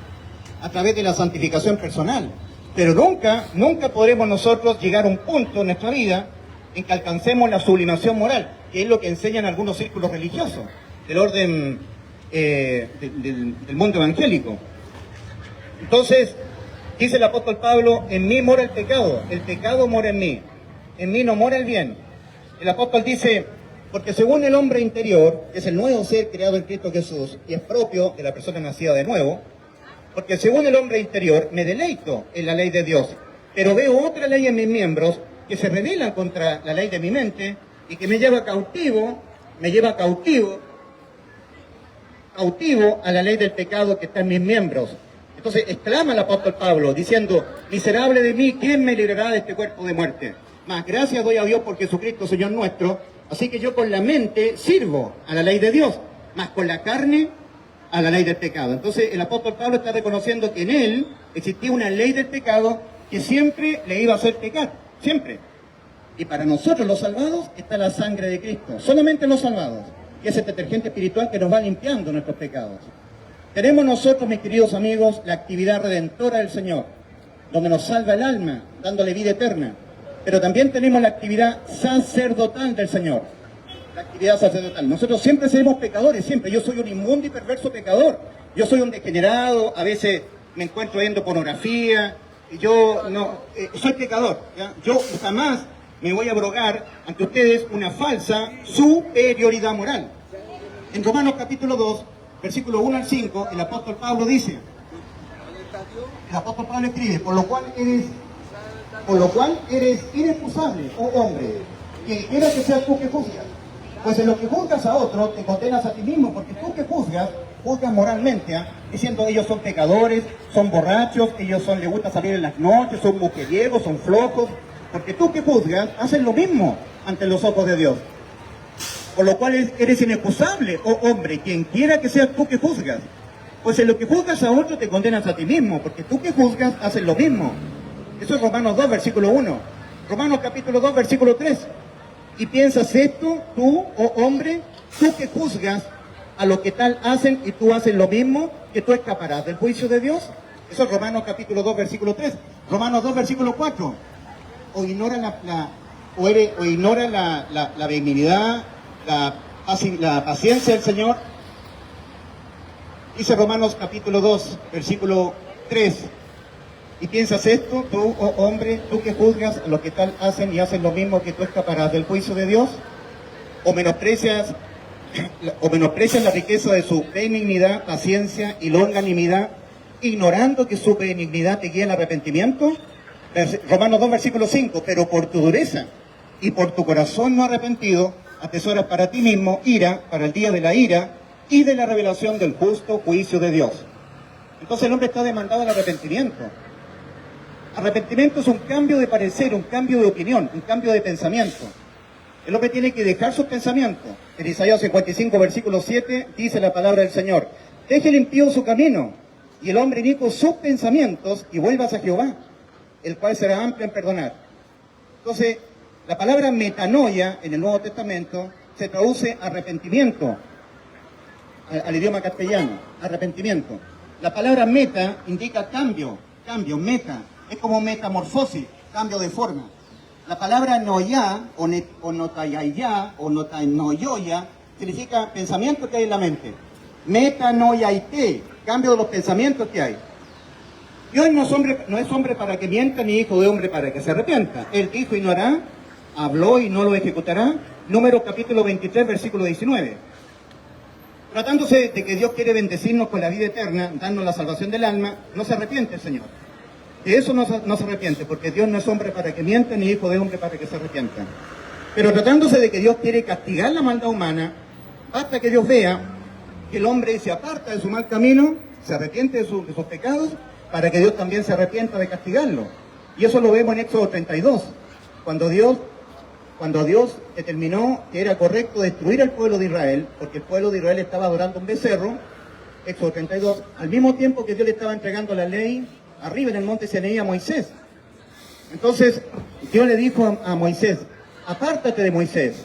a través de la santificación personal. Pero nunca podremos nosotros llegar a un punto en nuestra vida en que alcancemos la sublimación moral, que es lo que enseñan algunos círculos religiosos del orden del mundo evangélico. Entonces, dice el apóstol Pablo, en mí mora el pecado mora en mí no mora el bien. El apóstol dice, porque según el hombre interior, que es el nuevo ser creado en Cristo Jesús, y es propio de la persona nacida de nuevo, porque según el hombre interior me deleito en la ley de Dios, pero veo otra ley en mis miembros que se rebela contra la ley de mi mente y que me lleva cautivo a la ley del pecado que está en mis miembros. Entonces exclama el apóstol Pablo diciendo, miserable de mí, ¿quién me librará de este cuerpo de muerte? Mas gracias doy a Dios por Jesucristo, Señor nuestro. Así que yo con la mente sirvo a la ley de Dios, mas con la carne a la ley del pecado. Entonces el apóstol Pablo está reconociendo que en él existía una ley del pecado que siempre le iba a hacer pecar, siempre. Y para nosotros los salvados está la sangre de Cristo, solamente los salvados, que es el detergente espiritual que nos va limpiando nuestros pecados. Tenemos nosotros, mis queridos amigos, la actividad redentora del Señor, donde nos salva el alma, dándole vida eterna. Pero también tenemos la actividad sacerdotal del Señor. actividad sacerdotal. Nosotros siempre seremos pecadores, siempre. Yo soy un inmundo y perverso pecador. Yo soy un degenerado, a veces me encuentro viendo pornografía, y yo no, soy pecador. ¿Ya? Yo jamás me voy a abrogar ante ustedes una falsa superioridad moral. En Romanos capítulo 2, versículo 1 al 5, el apóstol Pablo dice, el apóstol Pablo escribe, por lo cual eres inexcusable, oh hombre, quien quiera que seas tú que juzgas. Pues en lo que juzgas a otro, te condenas a ti mismo, porque tú que juzgas moralmente, diciendo ellos son pecadores, son borrachos, les gusta salir en las noches, son mujeriegos, son flojos, porque tú que juzgas, haces lo mismo ante los ojos de Dios. Por lo cual eres inexcusable, oh hombre, quien quiera que seas tú que juzgas. Pues en lo que juzgas a otro, te condenas a ti mismo, porque tú que juzgas, haces lo mismo. Eso es Romanos 2, versículo 1. Romanos capítulo 2, versículo 3. Y piensas esto, tú, oh hombre, tú que juzgas a lo que tal hacen y tú haces lo mismo, que tú escaparás del juicio de Dios. Eso es Romanos capítulo 2, versículo 3. Romanos 2, versículo 4. O ignora la benignidad, la paciencia del Señor. Dice Romanos capítulo 2, versículo 3. Y piensas esto, tú, oh hombre, tú que juzgas a lo que tal hacen y hacen lo mismo, que tú escaparás del juicio de Dios. O menosprecias la riqueza de su benignidad, paciencia y longanimidad, ignorando que su benignidad te guía al arrepentimiento. Romanos 2, versículo 5. Pero por tu dureza y por tu corazón no arrepentido, atesoras para ti mismo ira para el día de la ira y de la revelación del justo juicio de Dios. Entonces el hombre está demandado al arrepentimiento. Arrepentimiento es un cambio de parecer, un cambio de opinión, un cambio de pensamiento. El hombre tiene que dejar sus pensamientos. En Isaías 55, versículo 7, dice la palabra del Señor: deje el impío su camino, y el hombre inicuo sus pensamientos, y vuelvas a Jehová, el cual será amplio en perdonar. Entonces, la palabra metanoia en el Nuevo Testamento se traduce arrepentimiento, al idioma castellano, arrepentimiento. La palabra meta indica cambio, meta. Es como metamorfosis, cambio de forma. La palabra noyá, o notayaya, o notanoyoya, significa pensamiento que hay en la mente. Metanoyaite, cambio de los pensamientos que hay. Dios no es hombre para que mienta, ni hijo de hombre para que se arrepienta. Él dijo y no hará, habló y no lo ejecutará. Números capítulo 23, versículo 19. Tratándose de que Dios quiere bendecirnos con la vida eterna, darnos la salvación del alma, no se arrepiente el Señor. De eso no se arrepiente, porque Dios no es hombre para que mienta, ni hijo de hombre para que se arrepienta. Pero tratándose de que Dios quiere castigar la maldad humana, basta que Dios vea que el hombre se aparta de su mal camino, se arrepiente de sus pecados, para que Dios también se arrepienta de castigarlo. Y eso lo vemos en Éxodo 32, cuando Dios determinó que era correcto destruir al pueblo de Israel, porque el pueblo de Israel estaba adorando un becerro, Éxodo 32, al mismo tiempo que Dios le estaba entregando la ley arriba en el monte Sinaí a Moisés. Entonces Dios le dijo a Moisés: apártate de Moisés,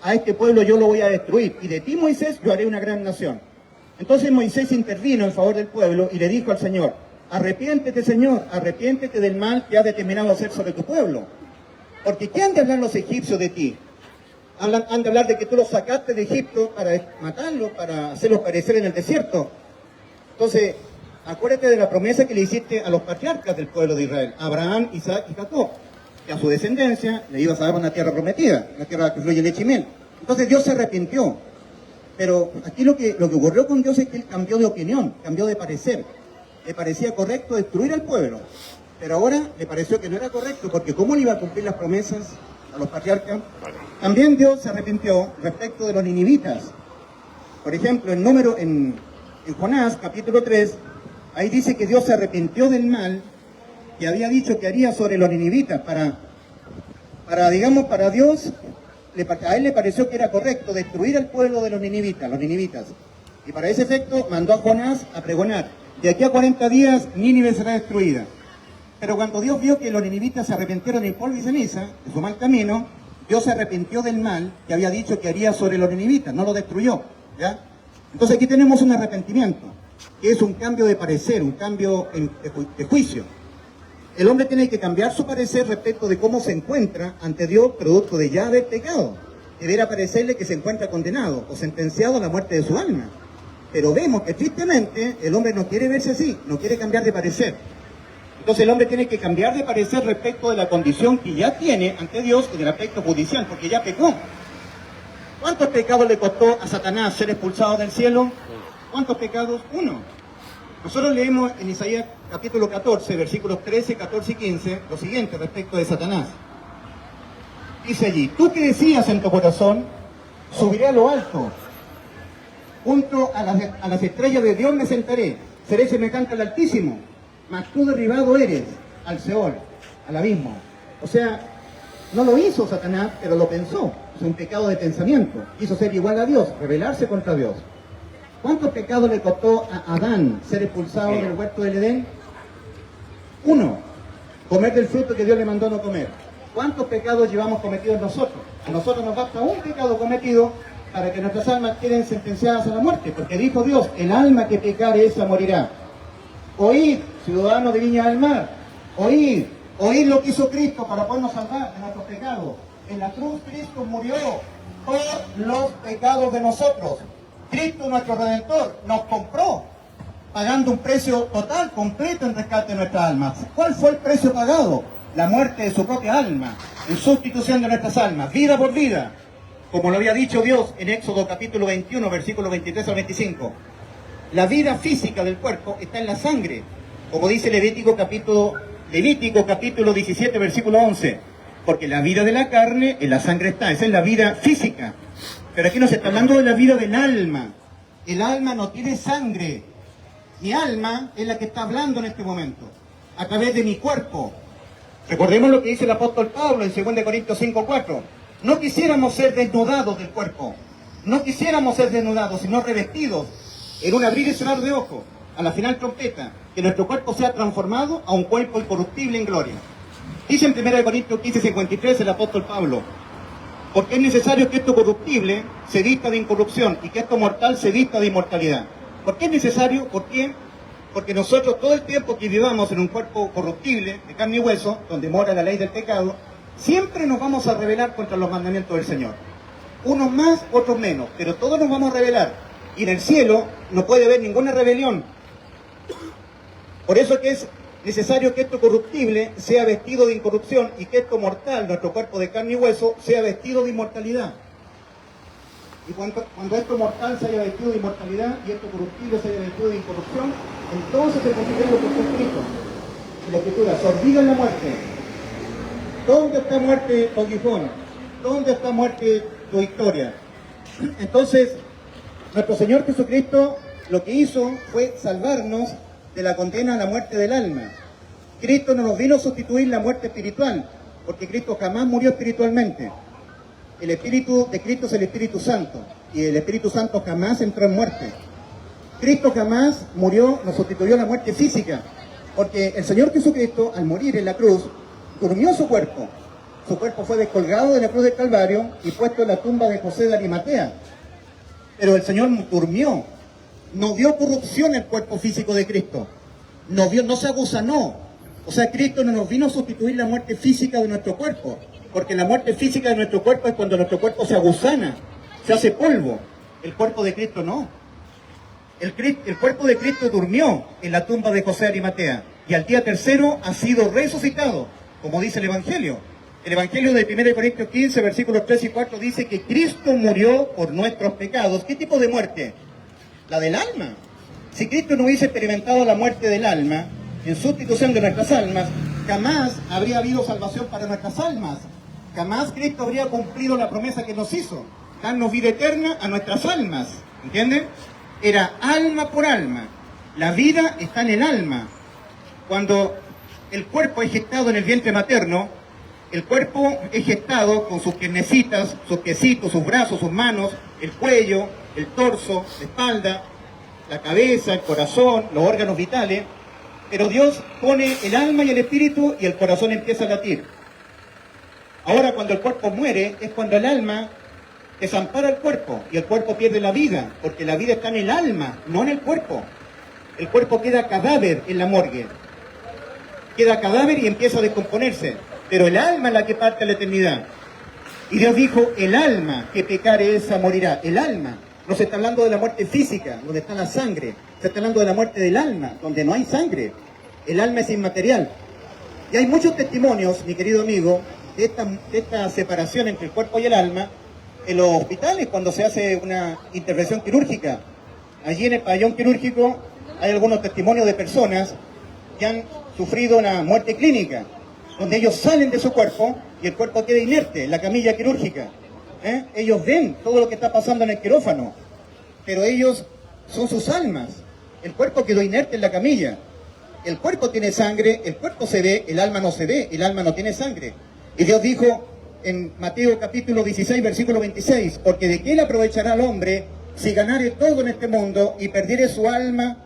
a este pueblo yo lo voy a destruir, y de ti, Moisés, yo haré una gran nación. Entonces Moisés intervino en favor del pueblo y le dijo al Señor: arrepiéntete, Señor, arrepiéntete del mal que has determinado hacer sobre tu pueblo. Porque ¿qué han de hablar los egipcios de ti? Han de hablar de que tú los sacaste de Egipto para matarlos, para hacerlos perecer en el desierto. Entonces, acuérdate de la promesa que le hiciste a los patriarcas del pueblo de Israel, Abraham, Isaac y Jacob, que a su descendencia le ibas a dar una tierra prometida, una tierra que fluye leche y miel. Entonces Dios se arrepintió. Pero aquí lo que ocurrió con Dios es que Él cambió de opinión, cambió de parecer. Le parecía correcto destruir al pueblo, pero ahora le pareció que no era correcto, porque ¿cómo le iba a cumplir las promesas a los patriarcas? También Dios se arrepintió respecto de los ninivitas. Por ejemplo, en Jonás, capítulo 3, ahí dice que Dios se arrepintió del mal que había dicho que haría sobre los ninivitas. Para Dios, a Él le pareció que era correcto destruir al pueblo de los ninivitas. Y para ese efecto mandó a Jonás a pregonar: de aquí a 40 días Nínive será destruida. Pero cuando Dios vio que los ninivitas se arrepintieron en polvo y ceniza de su mal camino, Dios se arrepintió del mal que había dicho que haría sobre los ninivitas, no lo destruyó, ¿ya? Entonces aquí tenemos un arrepentimiento, que es un cambio de parecer, un cambio de juicio. El hombre tiene que cambiar su parecer respecto de cómo se encuentra ante Dios, producto de ya haber pecado. debiera parecerle que se encuentra condenado o sentenciado a la muerte de su alma. Pero vemos que tristemente el hombre no quiere verse así, no quiere cambiar de parecer. Entonces el hombre tiene que cambiar de parecer respecto de la condición que ya tiene ante Dios en el aspecto judicial, porque ya pecó. ¿Cuántos pecados le costó a Satanás ser expulsado del cielo? ¿Cuántos pecados? Uno. Nosotros leemos en Isaías capítulo 14, versículos 13, 14 y 15, lo siguiente respecto de Satanás. Dice allí: tú que decías en tu corazón, subiré a lo alto, junto a las estrellas de Dios me sentaré, seré semejante al Altísimo, mas tú derribado eres al Seol, al abismo. O sea, no lo hizo Satanás, pero lo pensó. Es un pecado de pensamiento. Quiso ser igual a Dios, rebelarse contra Dios. ¿Cuántos pecados le costó a Adán ser expulsado del huerto del Edén? Uno, comer del fruto que Dios le mandó no comer. ¿Cuántos pecados llevamos cometidos nosotros? A nosotros nos basta un pecado cometido para que nuestras almas queden sentenciadas a la muerte, porque dijo Dios: el alma que pecare esa morirá. Oíd, ciudadanos de Viña del Mar, oíd lo que hizo Cristo para podernos salvar de nuestros pecados. En la cruz Cristo murió por los pecados de nosotros. Cristo, nuestro Redentor, nos compró, pagando un precio total, completo en rescate de nuestras almas. ¿Cuál fue el precio pagado? La muerte de su propia alma, en sustitución de nuestras almas, vida por vida. Como lo había dicho Dios en Éxodo capítulo 21, versículos 23 al 25. La vida física del cuerpo está en la sangre, como dice Levítico capítulo 17, versículo 11. Porque la vida de la carne en la sangre está, esa es la vida física. Pero aquí nos está hablando de la vida del alma. El alma no tiene sangre. Mi alma es la que está hablando en este momento, a través de mi cuerpo. Recordemos lo que dice el apóstol Pablo en 2 Corintios 5:4. No quisiéramos ser desnudados del cuerpo. No quisiéramos ser desnudados, sino revestidos en un abrir y cerrar de ojos, a la final trompeta, que nuestro cuerpo sea transformado a un cuerpo incorruptible en gloria. Dice en 1 Corintios 15:53 el apóstol Pablo: porque es necesario que esto corruptible se vista de incorrupción y que esto mortal se vista de inmortalidad. ¿Por qué es necesario? ¿Por qué? Porque nosotros todo el tiempo que vivamos en un cuerpo corruptible, de carne y hueso, donde mora la ley del pecado, siempre nos vamos a rebelar contra los mandamientos del Señor. Unos más, otros menos, pero todos nos vamos a rebelar. Y en el cielo no puede haber ninguna rebelión. Por eso que es necesario que esto corruptible sea vestido de incorrupción y que esto mortal, nuestro cuerpo de carne y hueso, sea vestido de inmortalidad. Y cuando esto mortal se haya vestido de inmortalidad y esto corruptible se haya vestido de incorrupción, entonces se cumplirá lo que fue escrito en la Escritura: sordiga en la muerte. ¿Dónde está muerte, tu aguijón? ¿Dónde está muerte, tu victoria? Entonces, nuestro Señor Jesucristo lo que hizo fue salvarnos de la condena a la muerte del alma. Cristo no nos vino a sustituir la muerte espiritual, porque Cristo jamás murió espiritualmente. El Espíritu de Cristo es el Espíritu Santo, y el Espíritu Santo jamás entró en muerte. Cristo jamás murió, nos sustituyó la muerte física, porque el Señor Jesucristo, al morir en la cruz, durmió su cuerpo. Su cuerpo fue descolgado de la cruz del Calvario y puesto en la tumba de José de Arimatea. Pero el Señor durmió. No vio corrupción el cuerpo físico de Cristo. No se agusanó. O sea, Cristo no nos vino a sustituir la muerte física de nuestro cuerpo. Porque la muerte física de nuestro cuerpo es cuando nuestro cuerpo se agusana, se hace polvo. El cuerpo de Cristo no. El cuerpo de Cristo durmió en la tumba de José de Arimatea. Y al día tercero ha sido resucitado, como dice el Evangelio. El Evangelio de 1 Corintios 15, versículos 3 y 4 dice que Cristo murió por nuestros pecados. ¿Qué tipo de muerte? La del alma. Si Cristo no hubiese experimentado la muerte del alma, en sustitución de nuestras almas, jamás habría habido salvación para nuestras almas. Jamás Cristo habría cumplido la promesa que nos hizo, darnos vida eterna a nuestras almas. ¿Entienden? Era alma por alma. La vida está en el alma. Cuando el cuerpo es gestado en el vientre materno, el cuerpo es gestado con sus piernecitas, sus piecitos, sus brazos, sus manos, el cuello, el torso, la espalda, la cabeza, el corazón, los órganos vitales. Pero Dios pone el alma y el espíritu y el corazón empieza a latir. Ahora, cuando el cuerpo muere, es cuando el alma desampara el cuerpo y el cuerpo pierde la vida, porque la vida está en el alma, no en el cuerpo. El cuerpo queda cadáver en la morgue. Queda cadáver y empieza a descomponerse. Pero el alma es la que parte a la eternidad. Y Dios dijo, el alma que pecare esa morirá. El alma. No se está hablando de la muerte física, donde está la sangre. Se está hablando de la muerte del alma, donde no hay sangre. El alma es inmaterial. Y hay muchos testimonios, mi querido amigo, de esta separación entre el cuerpo y el alma en los hospitales cuando se hace una intervención quirúrgica. Allí en el pabellón quirúrgico hay algunos testimonios de personas que han sufrido una muerte clínica, donde ellos salen de su cuerpo y el cuerpo queda inerte en la camilla quirúrgica. Ellos ven todo lo que está pasando en el quirófano, pero ellos son sus almas. El cuerpo quedó inerte en la camilla. El cuerpo tiene sangre, el cuerpo se ve, el alma no se ve, el alma no tiene sangre. Y Dios dijo en Mateo capítulo 16, versículo 26, porque de qué le aprovechará al hombre si ganare todo en este mundo y perdiere su alma,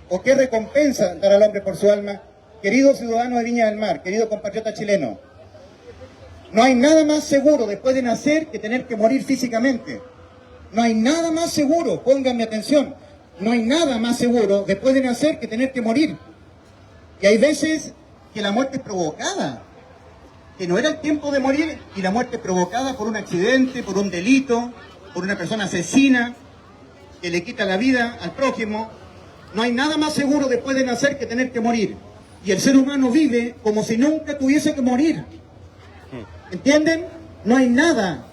o qué recompensa dará al hombre por su alma. Querido ciudadano de Viña del Mar, querido compatriota chileno, no hay nada más seguro después de nacer que tener que morir físicamente. No hay nada más seguro, pónganme atención, no hay nada más seguro después de nacer que tener que morir. Y hay veces que la muerte es provocada, que no era el tiempo de morir y la muerte es provocada por un accidente, por un delito, por una persona asesina que le quita la vida al prójimo. No hay nada más seguro después de nacer que tener que morir. Y el ser humano vive como si nunca tuviese que morir. ¿Entienden? No hay nada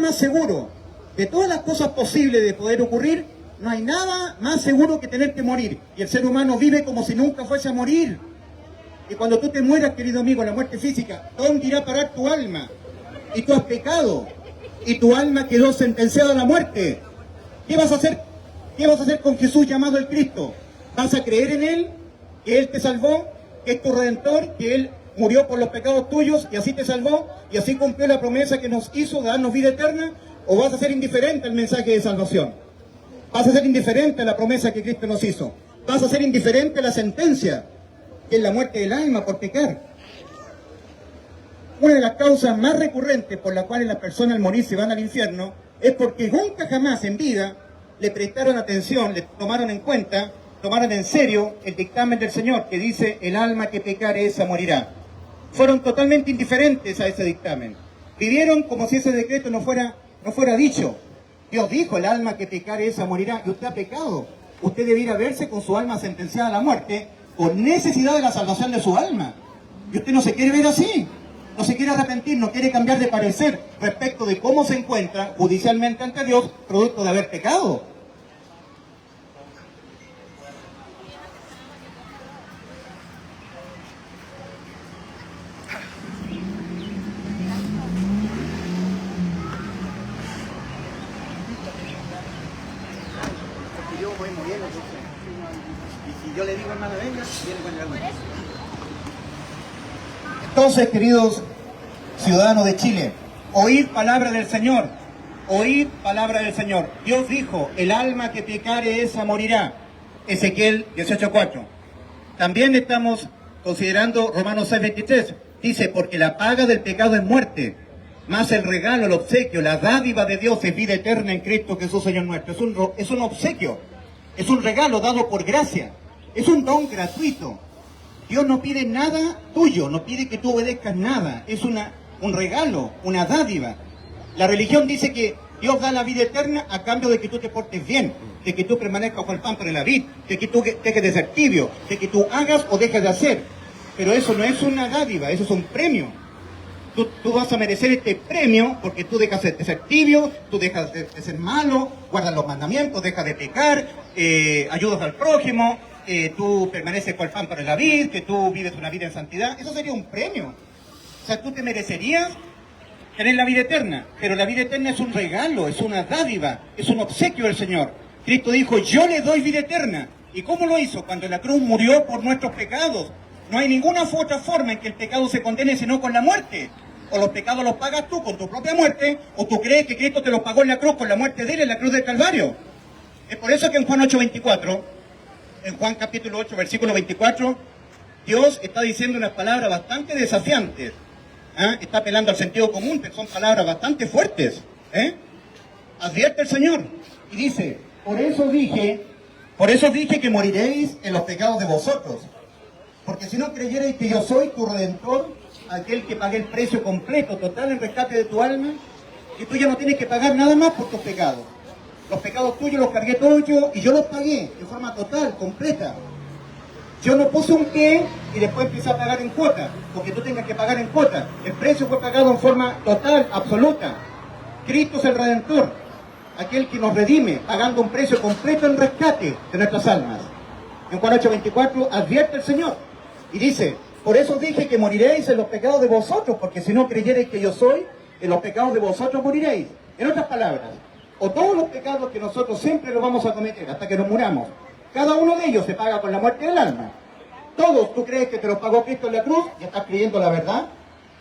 más seguro. De todas las cosas posibles de poder ocurrir, no hay nada más seguro que tener que morir. Y el ser humano vive como si nunca fuese a morir. Y cuando tú te mueras, querido amigo, la muerte física, ¿dónde irá a parar tu alma? Y tú has pecado. Y tu alma quedó sentenciada a la muerte. ¿Qué vas a hacer? ¿Qué vas a hacer con Jesús llamado el Cristo? ¿Vas a creer en Él? ¿Que Él te salvó? ¿Que es tu Redentor? ¿Que Él murió por los pecados tuyos y así te salvó? ¿Y así cumplió la promesa que nos hizo de darnos vida eterna? ¿O vas a ser indiferente al mensaje de salvación? ¿Vas a ser indiferente a la promesa que Cristo nos hizo? ¿Vas a ser indiferente a la sentencia, que es la muerte del alma por pecar? Una de las causas más recurrentes por las cuales las personas al morir se van al infierno es porque nunca jamás en vida le prestaron atención, le tomaron en cuenta, tomaron en serio el dictamen del Señor que dice, el alma que pecare esa morirá. Fueron totalmente indiferentes a ese dictamen. Vivieron como si ese decreto no fuera dicho. Dios dijo, el alma que pecare esa morirá, y usted ha pecado. Usted debiera verse con su alma sentenciada a la muerte, con necesidad de la salvación de su alma. Y usted no se quiere ver así. No se quiere arrepentir, no quiere cambiar de parecer respecto de cómo se encuentra judicialmente ante Dios, producto de haber pecado. Porque yo voy muriendo, y si yo le digo, hermano, venga, viene con el agua. Entonces, queridos ciudadanos de Chile, oíd palabra del Señor, oíd palabra del Señor. Dios dijo, el alma que pecare esa morirá. Ezequiel 18:4. También estamos considerando Romanos 6:23. Dice, porque la paga del pecado es muerte, más el regalo, el obsequio, la dádiva de Dios es vida eterna en Cristo Jesús, Señor nuestro. Es un obsequio, es un regalo dado por gracia, es un don gratuito. Dios no pide nada tuyo, no pide que tú obedezcas nada. Es un regalo, una dádiva. La religión dice que Dios da la vida eterna a cambio de que tú te portes bien, de que tú permanezcas con el pan para la vid, de que tú dejes de ser tibio, de que tú hagas o dejes de hacer. Pero eso no es una dádiva, eso es un premio. Tú vas a merecer este premio porque tú dejas de ser tibio, tú dejas de ser malo, guardas los mandamientos, dejas de pecar, ayudas al prójimo, tú permaneces con el pan para la vid, que tú vives una vida en santidad. Eso sería un premio. O sea, tú te merecerías tener la vida eterna, pero la vida eterna es un regalo, es una dádiva, es un obsequio del Señor. Cristo dijo, yo le doy vida eterna. ¿Y cómo lo hizo? Cuando en la cruz murió por nuestros pecados. No hay ninguna otra forma en que el pecado se condene sino con la muerte. O los pecados los pagas tú con tu propia muerte, o tú crees que Cristo te los pagó en la cruz con la muerte de Él en la cruz del Calvario. Es por eso que en Juan 8:24, en Juan capítulo 8, versículo 24, Dios está diciendo unas palabras bastante desafiantes. Está apelando al sentido común, pero son palabras bastante fuertes. Advierte el Señor y dice, por eso dije que moriréis en los pecados de vosotros. Porque si no creyerais que yo soy tu Redentor, aquel que pague el precio completo, total, en rescate de tu alma, y tú ya no tienes que pagar nada más por tus pecados. Los pecados tuyos los cargué todos yo y yo los pagué en forma total, completa. Yo no puse un pie y después empecé a pagar en cuota, porque tú tengas que pagar en cuota. El precio fue pagado en forma total, absoluta. Cristo es el Redentor, aquel que nos redime, pagando un precio completo en rescate de nuestras almas. En Juan 8:24 advierte el Señor y dice: por eso dije que moriréis en los pecados de vosotros, porque si no creyereis que yo soy, en los pecados de vosotros moriréis. En otras palabras, o todos los pecados que nosotros siempre los vamos a cometer hasta que nos muramos, cada uno de ellos se paga con la muerte del alma. Todos tú crees que te los pagó Cristo en la cruz y estás creyendo la verdad,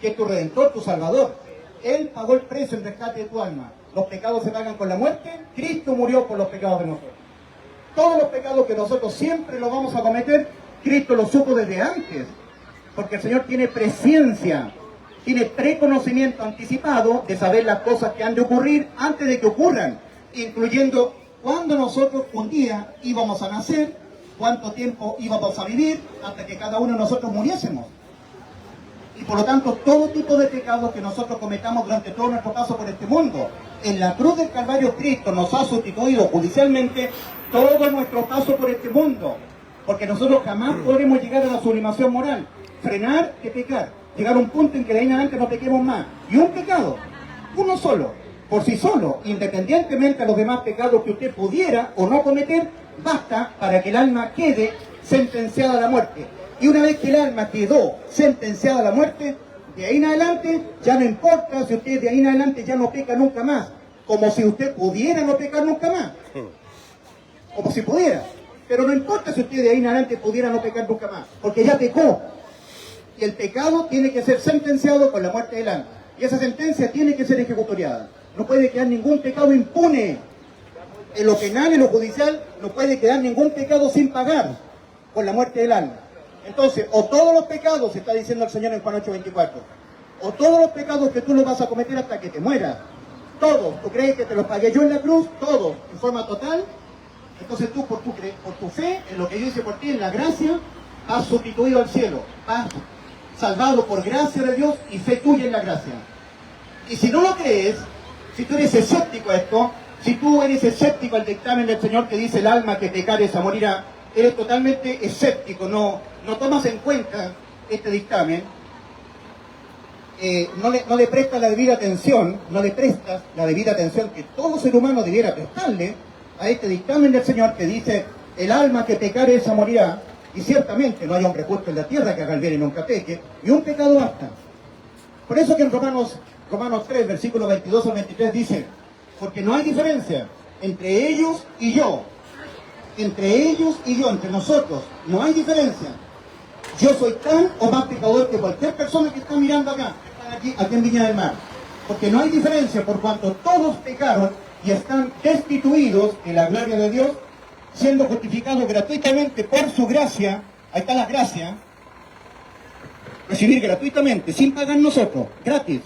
que es tu Redentor, tu Salvador. Él pagó el precio en rescate de tu alma. Los pecados se pagan con la muerte. Cristo murió por los pecados de nosotros. Todos los pecados que nosotros siempre los vamos a cometer, Cristo los supo desde antes, porque el Señor tiene presciencia, tiene preconocimiento anticipado de saber las cosas que han de ocurrir antes de que ocurran, incluyendo cuándo nosotros un día íbamos a nacer, cuánto tiempo íbamos a vivir, hasta que cada uno de nosotros muriésemos. Y por lo tanto, todo tipo de pecados que nosotros cometamos durante todo nuestro paso por este mundo, en la cruz del Calvario Cristo nos ha sustituido judicialmente todo nuestro paso por este mundo, porque nosotros jamás podremos llegar a la sublimación moral, frenar que pecar, llegar a un punto en que de ahí en adelante no pequemos más. Y un pecado, uno solo, por sí solo, independientemente de los demás pecados que usted pudiera o no cometer, basta para que el alma quede sentenciada a la muerte. Y una vez que el alma quedó sentenciada a la muerte, de ahí en adelante ya no importa si usted de ahí en adelante ya no peca nunca más, como si usted pudiera no pecar nunca más, como si pudiera. Pero no importa si usted de ahí en adelante pudiera no pecar nunca más, porque ya pecó. Y el pecado tiene que ser sentenciado con la muerte del alma. Y esa sentencia tiene que ser ejecutoriada. No puede quedar ningún pecado impune. En lo penal, en lo judicial, no puede quedar ningún pecado sin pagar con la muerte del alma. Entonces, o todos los pecados, está diciendo el Señor en Juan 8:24, o todos los pecados que tú los vas a cometer hasta que te mueras, todos, ¿tú crees que te los pagué yo en la cruz? Todos, en forma total. Entonces tú, por tu fe, en lo que yo hice por ti, en la gracia, has sustituido al cielo, has salvado por gracia de Dios y fe tuya en la gracia. Y si no lo crees, si tú eres escéptico a esto, si tú eres escéptico al dictamen del Señor que dice el alma que pecare esa morirá, eres totalmente escéptico, no tomas en cuenta este dictamen, no le prestas la debida atención, no le prestas la debida atención que todo ser humano debiera prestarle a este dictamen del Señor que dice el alma que pecare esa morirá, y ciertamente no hay hombre justo en la tierra que haga el bien y nunca peque, y un pecado basta. Por eso que en Romanos 3, versículos 22 al 23 dice: porque no hay diferencia entre ellos y yo, entre nosotros, no hay diferencia. Yo soy tan o más pecador que cualquier persona que está mirando acá, que están aquí en Viña del Mar. Porque no hay diferencia por cuanto todos pecaron y están destituidos de la gloria de Dios, siendo justificados gratuitamente por su gracia. Ahí está la gracia. Recibir gratuitamente, sin pagar nosotros, gratis.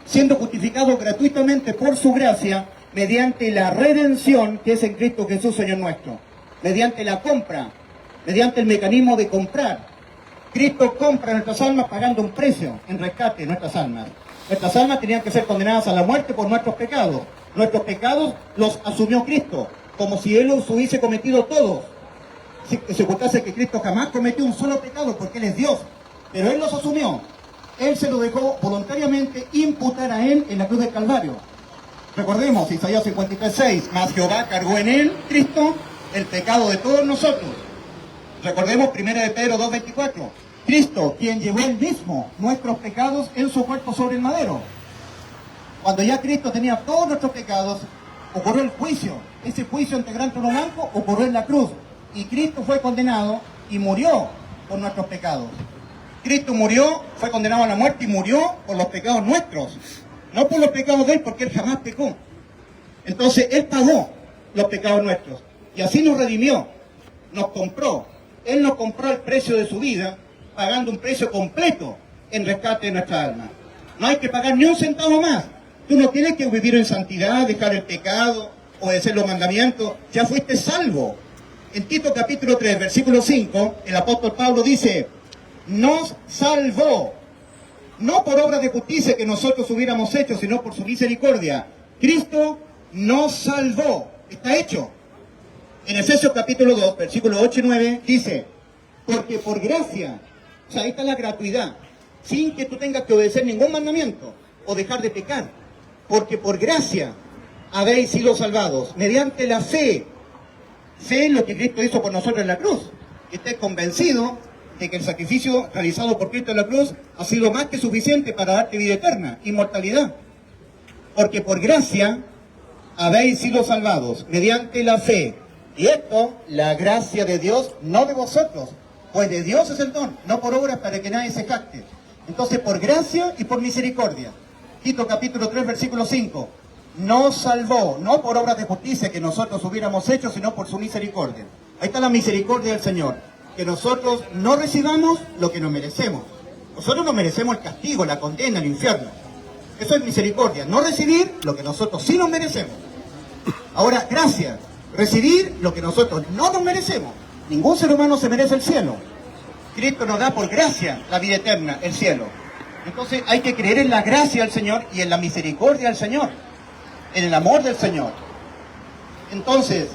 Siendo justificados gratuitamente por su gracia, mediante la redención que es en Cristo Jesús, Señor nuestro. Mediante la compra, mediante el mecanismo de comprar. Cristo compra nuestras almas pagando un precio en rescate de nuestras almas. Nuestras almas tenían que ser condenadas a la muerte por nuestros pecados. Nuestros pecados los asumió Cristo, como si Él los hubiese cometido todos. Si se ocultase que Cristo jamás cometió un solo pecado, porque Él es Dios, pero Él los asumió. Él se lo dejó voluntariamente imputar a Él en la cruz del Calvario. Recordemos, Isaías 53:6, mas Jehová cargó en Él, Cristo, el pecado de todos nosotros. Recordemos 1 de Pedro 2:24, Cristo, quien llevó Él mismo nuestros pecados en su cuerpo sobre el madero. Cuando ya Cristo tenía todos nuestros pecados, ocurrió el juicio. Ese juicio ante el gran trono blanco ocurrió en la cruz. Y Cristo fue condenado y murió por nuestros pecados. Cristo murió, fue condenado a la muerte y murió por los pecados nuestros. No por los pecados de Él, porque Él jamás pecó. Entonces, Él pagó los pecados nuestros. Y así nos redimió, nos compró. Él nos compró el precio de su vida, pagando un precio completo en rescate de nuestra alma. No hay que pagar ni un centavo más. Tú no tienes que vivir en santidad, dejar el pecado, obedecer los mandamientos. Ya fuiste salvo. En Tito capítulo 3, versículo 5, el apóstol Pablo dice: nos salvó no por obra de justicia que nosotros hubiéramos hecho, sino por su misericordia. Cristo nos salvó. Está hecho. En Efesios capítulo 2, versículos 8 y 9, dice, porque por gracia, o sea, ahí está la gratuidad, sin que tú tengas que obedecer ningún mandamiento o dejar de pecar, porque por gracia habéis sido salvados, mediante la fe. Fe en lo que Cristo hizo por nosotros en la cruz. Que estés convencido de que el sacrificio realizado por Cristo en la cruz ha sido más que suficiente para darte vida eterna, inmortalidad. Porque por gracia habéis sido salvados, mediante la fe. Y esto, la gracia de Dios, no de vosotros, pues de Dios es el don, no por obras para que nadie se jacte. Entonces, por gracia y por misericordia. Tito capítulo 3, versículo 5. Nos salvó, no por obras de justicia que nosotros hubiéramos hecho, sino por su misericordia. Ahí está la misericordia del Señor. Que nosotros no recibamos lo que nos merecemos. Nosotros no merecemos el castigo, la condena, el infierno. Eso es misericordia. No recibir lo que nosotros sí nos merecemos. Ahora, gracia. Recibir lo que nosotros no nos merecemos. Ningún ser humano se merece el cielo. Cristo nos da por gracia la vida eterna, el cielo. Entonces hay que creer en la gracia del Señor y en la misericordia del Señor. En el amor del Señor. Entonces,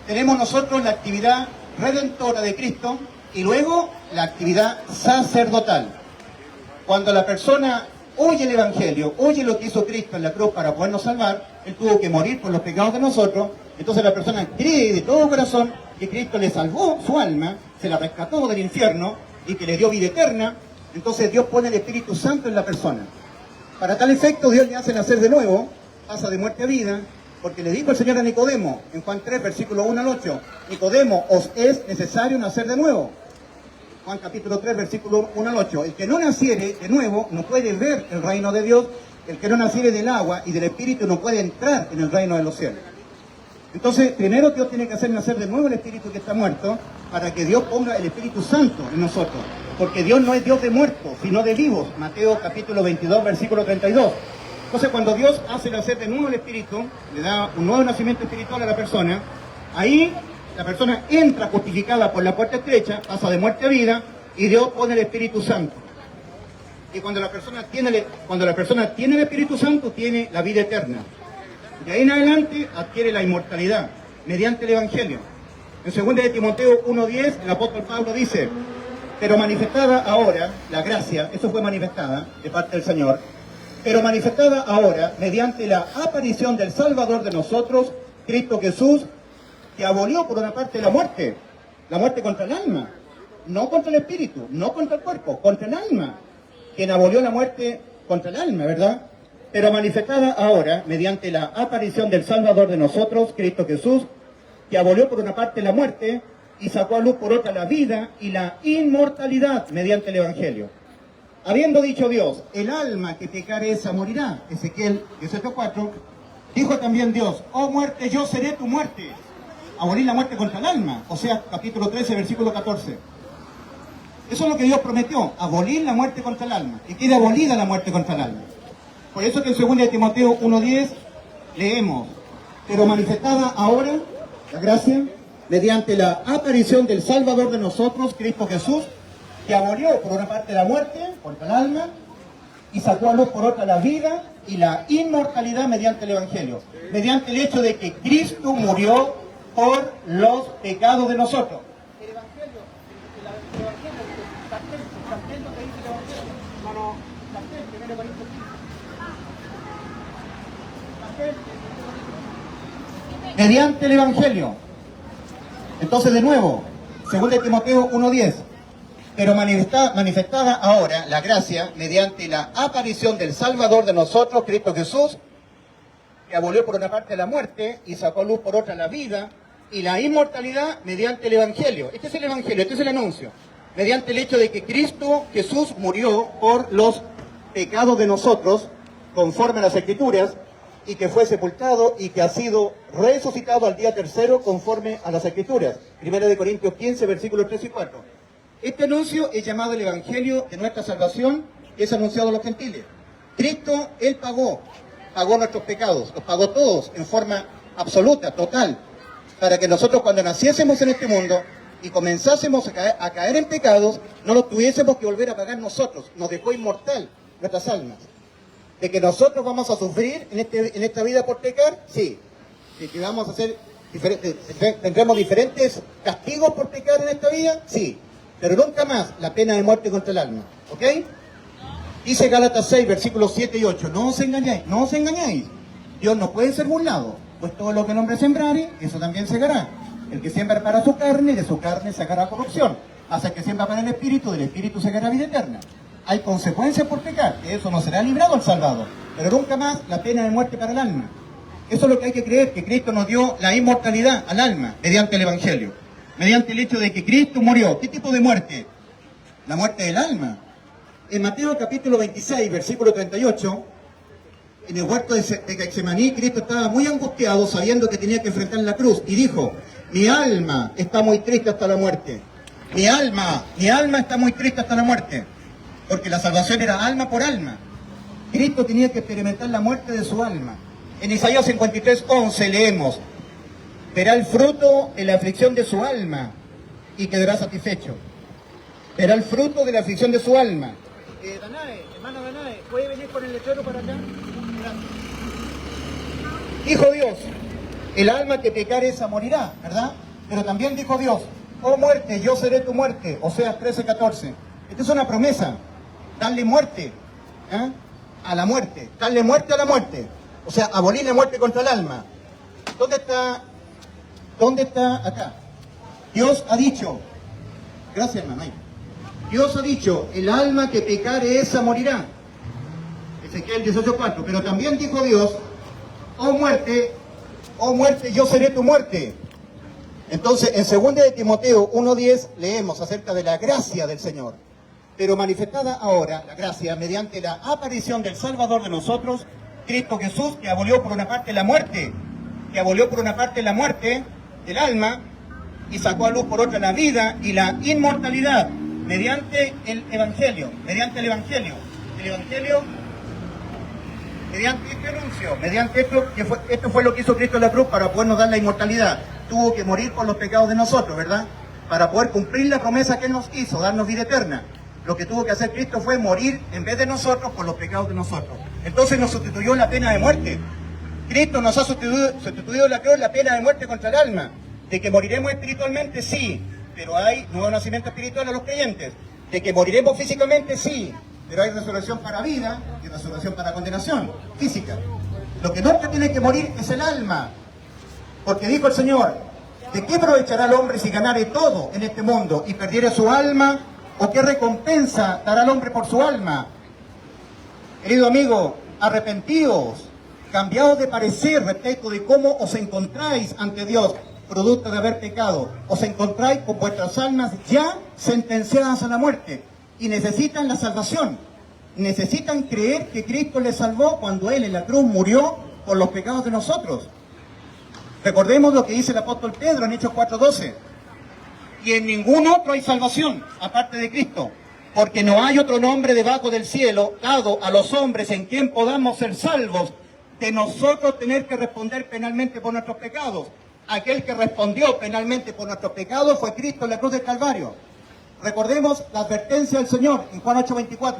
tenemos nosotros la actividad redentora de Cristo y luego la actividad sacerdotal. Cuando la persona oye el Evangelio, oye lo que hizo Cristo en la cruz para podernos salvar, Él tuvo que morir por los pecados de nosotros, entonces la persona cree de todo corazón que Cristo le salvó su alma, se la rescató del infierno y que le dio vida eterna, entonces Dios pone el Espíritu Santo en la persona. Para tal efecto Dios le hace nacer de nuevo, pasa de muerte a vida, porque le dijo el Señor a Nicodemo, en Juan 3, versículo 1 al 8, Nicodemo, os es necesario nacer de nuevo. Juan capítulo 3, versículo 1 al 8. El que no naciere de nuevo no puede ver el reino de Dios, el que no naciere del agua y del Espíritu no puede entrar en el reino de los cielos. Entonces, primero Dios tiene que hacer nacer de nuevo el Espíritu que está muerto, para que Dios ponga el Espíritu Santo en nosotros. Porque Dios no es Dios de muertos, sino de vivos. Mateo capítulo 22, versículo 32. Entonces, cuando Dios hace nacer de nuevo el Espíritu, le da un nuevo nacimiento espiritual a la persona, ahí la persona entra justificada por la puerta estrecha, pasa de muerte a vida, y Dios pone el Espíritu Santo. Y cuando la persona tiene el Espíritu Santo, tiene la vida eterna. De ahí en adelante adquiere la inmortalidad, mediante el Evangelio. En 2 de Timoteo 1:10, el apóstol Pablo dice, pero manifestada ahora, la gracia, eso fue manifestada de parte del Señor, pero manifestada ahora mediante la aparición del Salvador de nosotros, Cristo Jesús, que abolió por una parte la muerte contra el alma, no contra el espíritu, no contra el cuerpo, contra el alma, quien abolió la muerte contra el alma, ¿verdad? Pero manifestada ahora mediante la aparición del Salvador de nosotros, Cristo Jesús, que abolió por una parte la muerte y sacó a luz por otra la vida y la inmortalidad mediante el Evangelio. Habiendo dicho Dios, el alma que pecare esa morirá, Ezequiel 18:4, dijo también Dios, oh muerte, yo seré tu muerte. Abolir la muerte contra el alma, o sea, capítulo 13, versículo 14. Eso es lo que Dios prometió, abolir la muerte contra el alma, que quede abolida la muerte contra el alma. Por eso que en 2 de Timoteo 1:10 leemos, pero manifestada ahora la gracia, mediante la aparición del Salvador de nosotros, Cristo Jesús, que abolió por una parte la muerte contra el alma y sacó a luz por otra la vida y la inmortalidad mediante el Evangelio, mediante el hecho de que Cristo murió por los pecados de nosotros. El Evangelio, el cartel lo que dice el Evangelio, hermano, cartel, 1 Corintios 15. Mediante el Evangelio. Entonces, de nuevo, 2 de Timoteo 1:10. Pero manifestada ahora la gracia mediante la aparición del Salvador de nosotros, Cristo Jesús, que abolió por una parte la muerte y sacó a luz por otra la vida y la inmortalidad mediante el Evangelio. Este es el Evangelio, este es el anuncio. Mediante el hecho de que Cristo Jesús murió por los pecados de nosotros, conforme a las Escrituras, y que fue sepultado y que ha sido resucitado al día tercero conforme a las Escrituras. 1 de Corintios 15, versículos 3 y 4. Este anuncio es llamado el Evangelio de nuestra salvación, que es anunciado a los gentiles. Cristo, Él pagó nuestros pecados, los pagó todos en forma absoluta, total, para que nosotros cuando naciésemos en este mundo y comenzásemos a caer en pecados, no los tuviésemos que volver a pagar nosotros, nos dejó inmortal, nuestras almas. De que nosotros vamos a sufrir en esta vida por pecar, sí. De que vamos a hacer tendremos diferentes castigos por pecar en esta vida, sí. Pero nunca más la pena de muerte contra el alma. ¿Ok? Dice Gálatas 6, versículos 7 y 8. No os engañéis, no os engañéis. Dios no puede ser burlado, pues todo lo que el hombre sembrare, eso también segará. El que siembra para su carne, de su carne sacará corrupción. Hasta que siembra para el espíritu, del espíritu sacará vida eterna. Hay consecuencias por pecar, que eso no será librado al salvador, pero nunca más la pena de muerte para el alma. Eso es lo que hay que creer, que Cristo nos dio la inmortalidad al alma mediante el Evangelio, mediante el hecho de que Cristo murió. ¿Qué tipo de muerte? La muerte del alma. En Mateo capítulo 26, versículo 38, en el huerto de Getsemaní, Cristo estaba muy angustiado sabiendo que tenía que enfrentar la cruz y dijo: mi alma está muy triste hasta la muerte. Mi alma está muy triste hasta la muerte. Porque la salvación era alma por alma. Cristo tenía que experimentar la muerte de su alma. En Isaías 53:11 leemos: verá el fruto en la aflicción de su alma y quedará satisfecho. Verá el fruto de la aflicción de su alma. Danae, hermano Danae, ¿puede venir con el letrero para acá? Gracias. Dijo Dios: el alma que pecare esa morirá, ¿verdad? Pero también dijo Dios: oh muerte, yo seré tu muerte. Oseas 13:14. Esta es una promesa. Darle muerte a la muerte. Darle muerte a la muerte. O sea, abolir la muerte contra el alma. ¿Dónde está acá? Dios ha dicho, gracias hermano, Dios ha dicho: el alma que pecare esa morirá. Ezequiel 18:4. Pero también dijo Dios: oh muerte, yo seré tu muerte. Entonces, en 2 de Timoteo 1:10 leemos acerca de la gracia del Señor. Pero manifestada ahora, la gracia, mediante la aparición del Salvador de nosotros, Cristo Jesús, que abolió por una parte la muerte, del alma, y sacó a luz por otra la vida y la inmortalidad, mediante el Evangelio, mediante este anuncio, esto fue lo que hizo Cristo en la cruz para podernos dar la inmortalidad. Tuvo que morir por los pecados de nosotros, ¿verdad? Para poder cumplir la promesa que Él nos hizo, darnos vida eterna. Lo que tuvo que hacer Cristo fue morir en vez de nosotros por los pecados de nosotros. Entonces nos sustituyó la pena de muerte. Cristo nos ha sustituido la pena de muerte contra el alma. De que moriremos espiritualmente, sí, pero hay nuevo nacimiento espiritual a los creyentes. De que moriremos físicamente, sí, pero hay resurrección para vida y resurrección para condenación física. Lo que nunca tiene que morir es el alma. Porque dijo el Señor: ¿de qué aprovechará el hombre si ganare todo en este mundo y perdiere su alma? ¿O qué recompensa dará el hombre por su alma? Querido amigo, arrepentidos, cambiados de parecer respecto de cómo os encontráis ante Dios, producto de haber pecado. Os encontráis con vuestras almas ya sentenciadas a la muerte y necesitan la salvación. Necesitan creer que Cristo les salvó cuando Él en la cruz murió por los pecados de nosotros. Recordemos lo que dice el apóstol Pedro en Hechos 4:12. Y en ningún otro hay salvación, aparte de Cristo, porque no hay otro nombre debajo del cielo dado a los hombres en quien podamos ser salvos, de nosotros tener que responder penalmente por nuestros pecados. Aquel que respondió penalmente por nuestros pecados fue Cristo en la cruz del Calvario. Recordemos la advertencia del Señor en Juan 8:24.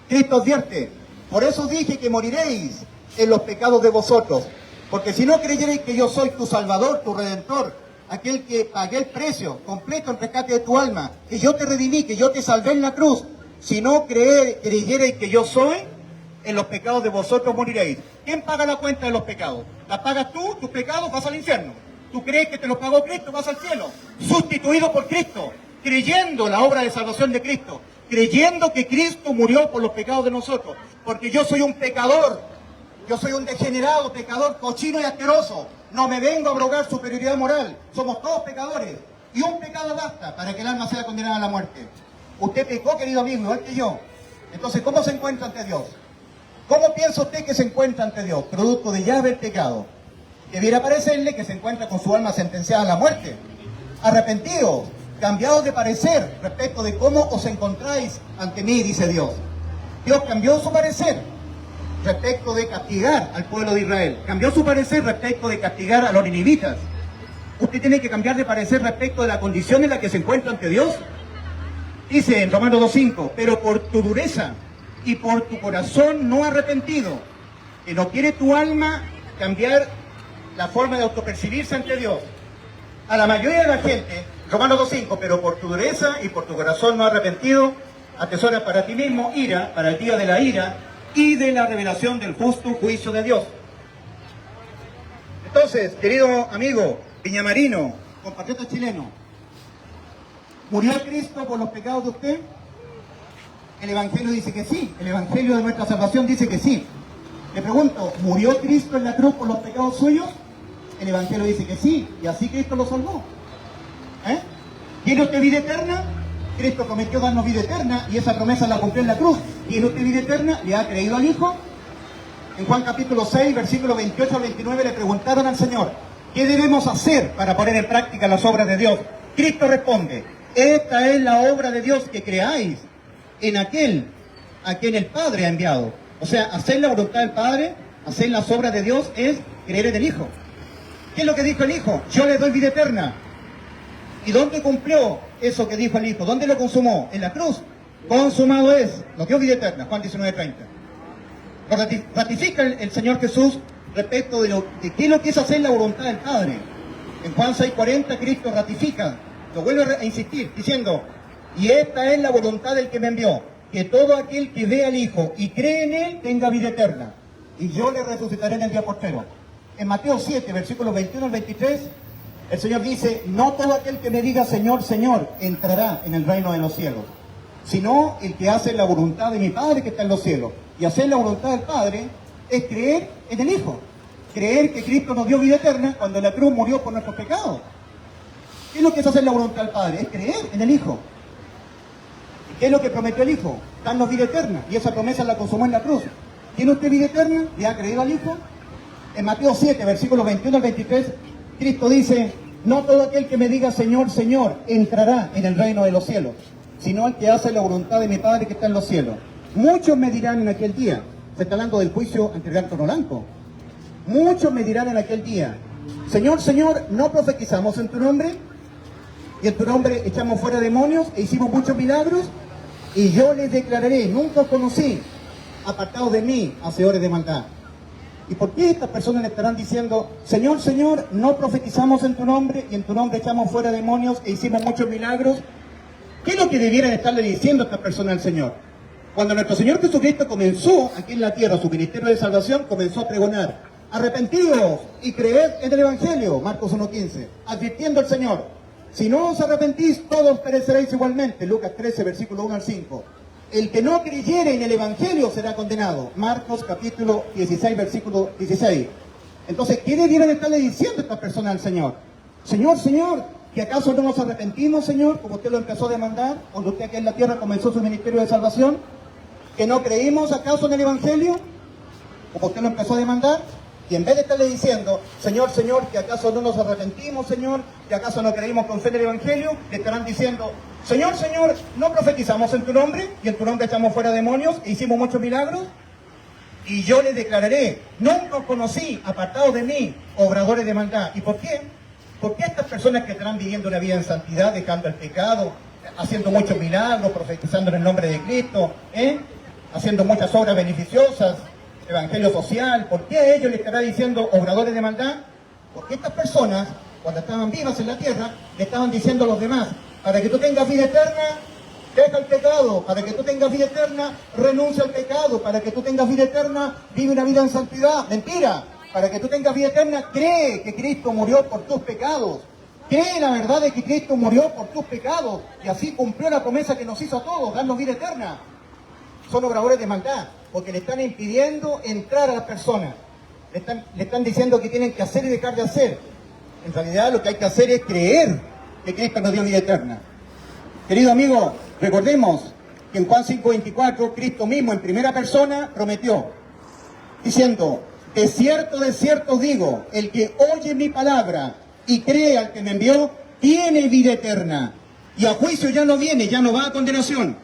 Cristo advierte: por eso dije que moriréis en los pecados de vosotros, porque si no creyereis que yo soy tu Salvador, tu Redentor, aquel que pagué el precio completo en rescate de tu alma, que yo te redimí, que yo te salvé en la cruz, si no creyereis que yo soy, en los pecados de vosotros moriréis. ¿Quién paga la cuenta de los pecados? ¿La pagas tú? Tus pecados, vas al infierno. ¿Tú crees que te los pagó Cristo? Vas al cielo. Sustituido por Cristo, creyendo la obra de salvación de Cristo, creyendo que Cristo murió por los pecados de nosotros, porque yo soy un pecador, yo soy un degenerado pecador, cochino y asqueroso. No me vengo a abrogar superioridad moral. Somos todos pecadores. Y un pecado basta para que el alma sea condenada a la muerte. Usted pecó, querido amigo, igual que yo. Entonces, ¿cómo se encuentra ante Dios? ¿Cómo piensa usted que se encuentra ante Dios? Producto de ya haber pecado. Debiera parecerle que se encuentra con su alma sentenciada a la muerte. Arrepentidos, cambiados de parecer respecto de cómo os encontráis ante mí, dice Dios. Dios cambió su parecer respecto de castigar al pueblo de Israel. Cambió su parecer respecto de castigar a los ninivitas. Usted tiene que cambiar de parecer respecto de la condición en la que se encuentra ante Dios. Dice en Romanos 2:5, pero por tu dureza y por tu corazón no arrepentido, que no quiere tu alma cambiar la forma de autopercibirse ante Dios. A la mayoría de la gente, Romanos 2.5, pero por tu dureza y por tu corazón no arrepentido, atesoras para ti mismo ira, para el día de la ira y de la revelación del justo juicio de Dios. Entonces, querido amigo viñamarino, compatriota chileno, ¿murió Cristo por los pecados de usted? El Evangelio dice que sí, el Evangelio de nuestra salvación dice que sí. Le pregunto, ¿murió Cristo en la cruz por los pecados suyos? El Evangelio dice que sí, y así Cristo lo salvó. ¿Tiene usted vida eterna? Cristo prometió darnos vida eterna y esa promesa la cumplió en la cruz. ¿Tiene usted vida eterna? ¿Le ha creído al Hijo? En Juan capítulo 6, versículo 28 al 29 le preguntaron al Señor, ¿qué debemos hacer para poner en práctica las obras de Dios? Cristo responde, esta es la obra de Dios, que creáis en aquel a quien el Padre ha enviado. O sea, hacer la voluntad del Padre, hacer las obras de Dios es creer en el Hijo. ¿Qué es lo que dijo el Hijo? Yo le doy vida eterna. ¿Y dónde cumplió eso que dijo el Hijo? ¿Dónde lo consumó? En la cruz. Consumado es. Nos dio vida eterna, Juan 19:30. Lo ratifica el Señor Jesús respecto de qué es lo que es hacer la voluntad del Padre. En Juan 6:40 Cristo ratifica, lo vuelve a insistir, diciendo, y esta es la voluntad del que me envió, que todo aquel que ve al Hijo y cree en Él tenga vida eterna, y yo le resucitaré en el día postrero. En Mateo 7, versículos 21 al 23, el Señor dice, no todo aquel que me diga Señor, Señor, entrará en el reino de los cielos, sino el que hace la voluntad de mi Padre que está en los cielos. Y hacer la voluntad del Padre es creer en el Hijo. Creer que Cristo nos dio vida eterna cuando en la cruz murió por nuestros pecados. ¿Qué es lo que es hacer la voluntad del Padre? Es creer en el Hijo. ¿Qué es lo que prometió el Hijo? Darnos vida eterna. Y esa promesa la consumó en la cruz. ¿Tiene usted vida eterna? ¿Le ha creído al Hijo? En Mateo 7, versículos 21 al 23, Cristo dice, no todo aquel que me diga Señor, Señor, entrará en el reino de los cielos, sino el que hace la voluntad de mi Padre que está en los cielos. Muchos me dirán en aquel día, se está hablando del juicio ante el gran trono blanco, muchos me dirán en aquel día, Señor, Señor, ¿no profetizamos en tu nombre? Y en tu nombre echamos fuera demonios e hicimos muchos milagros, y yo les declararé, nunca os conocí, apartados de mí, hacedores de maldad. ¿Y por qué estas personas le estarán diciendo, Señor, Señor, no profetizamos en tu nombre, y en tu nombre echamos fuera demonios e hicimos muchos milagros? ¿Qué es lo que debieran estarle diciendo a estas personas al Señor? Cuando nuestro Señor Jesucristo comenzó aquí en la tierra su ministerio de salvación, comenzó a pregonar, arrepentidos y creed en el Evangelio, Marcos 1:15, advirtiendo al Señor, si no os arrepentís, todos pereceréis igualmente, Lucas 13, versículo 1 al 5. El que no creyere en el Evangelio será condenado, Marcos capítulo 16, versículo 16. Entonces, ¿qué debieran estarle diciendo estas personas al Señor? Señor, Señor, ¿que acaso no nos arrepentimos, Señor, como usted lo empezó a demandar, cuando usted aquí en la tierra comenzó su ministerio de salvación? ¿Que no creímos acaso en el Evangelio, como usted lo empezó a demandar? Y en vez de estarle diciendo, Señor, Señor, ¿que acaso no nos arrepentimos, Señor? ¿Que acaso no creímos con fe en el Evangelio? Le estarán diciendo, Señor, Señor, ¿no profetizamos en tu nombre? Y en tu nombre echamos fuera demonios e hicimos muchos milagros. Y yo les declararé, nunca os conocí, apartados de mí, obradores de maldad. ¿Y por qué? Porque estas personas que estarán viviendo una vida en santidad, dejando el pecado, haciendo muchos milagros, profetizando en el nombre de Cristo, haciendo muchas obras beneficiosas, evangelio social, ¿por qué a ellos les estará diciendo obradores de maldad? Porque estas personas, cuando estaban vivas en la tierra, le estaban diciendo a los demás, para que tú tengas vida eterna, deja el pecado, para que tú tengas vida eterna, renuncia al pecado, para que tú tengas vida eterna, vive una vida en santidad. Mentira. Para que tú tengas vida eterna, cree que Cristo murió por tus pecados. Cree la verdad de que Cristo murió por tus pecados. Y así cumplió la promesa que nos hizo a todos, darnos vida eterna. Son obradores de maldad, porque le están impidiendo entrar a las personas. Le están diciendo que tienen que hacer y dejar de hacer. En realidad lo que hay que hacer es creer que Cristo nos dio vida eterna. Querido amigo, recordemos que en Juan 5:24, Cristo mismo en primera persona prometió, diciendo, de cierto os digo, el que oye mi palabra y cree al que me envió, tiene vida eterna. Y a juicio ya no viene, ya no va a condenación.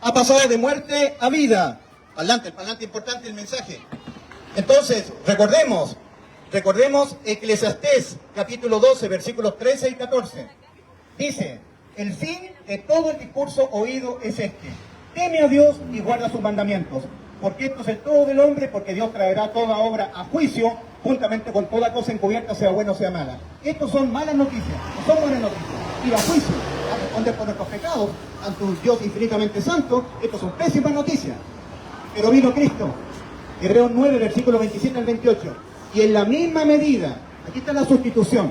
Ha pasado de muerte a vida. Adelante, importante el mensaje. Entonces, recordemos Eclesiastés, capítulo 12, versículos 13 y 14. Dice, el fin de todo el discurso oído es este, teme a Dios y guarda sus mandamientos. Porque esto es el todo del hombre, porque Dios traerá toda obra a juicio, juntamente con toda cosa encubierta, sea buena o sea mala. Estos son malas noticias, no son buenas noticias. Ir a juicio, a responder por nuestros pecados, ante un Dios infinitamente santo, estos son pésimas noticias. Pero vino Cristo, Hebreos 9, versículos 27 al 28. Y en la misma medida, aquí está la sustitución,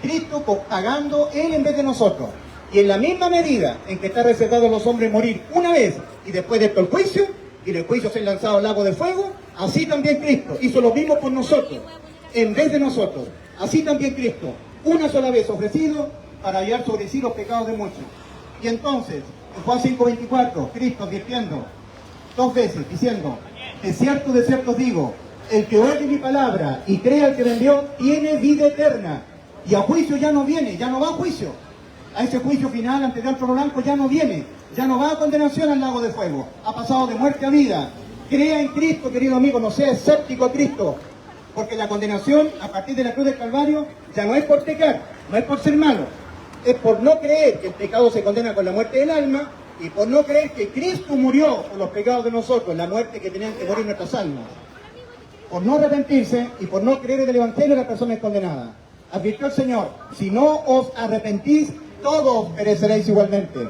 Cristo pagando Él en vez de nosotros. Y en la misma medida en que está reservado a los hombres morir una vez y después de esto el juicio, y del juicio ser lanzado al lago de fuego, así también Cristo hizo lo mismo por nosotros, en vez de nosotros. Así también Cristo, una sola vez ofrecido para llevar sobre sí los pecados de muchos. Y entonces, en Juan 5:24, Cristo advirtiendo 2 veces, diciendo, de cierto os digo, el que oye mi palabra y cree al que me envió, tiene vida eterna. Y a juicio ya no viene, ya no va a juicio. A ese juicio final ante el trono blanco ya no viene, ya no va a condenación al lago de fuego. Ha pasado de muerte a vida. Crea en Cristo, querido amigo, no sea escéptico a Cristo. Porque la condenación a partir de la cruz del Calvario ya no es por pecar, no es por ser malo. Es por no creer que el pecado se condena con la muerte del alma y por no creer que Cristo murió por los pecados de nosotros, la muerte que tenían que morir nuestras almas. Por no arrepentirse y por no creer en el Evangelio, la persona es condenada. Advirtió el Señor, si no os arrepentís, todos pereceréis igualmente.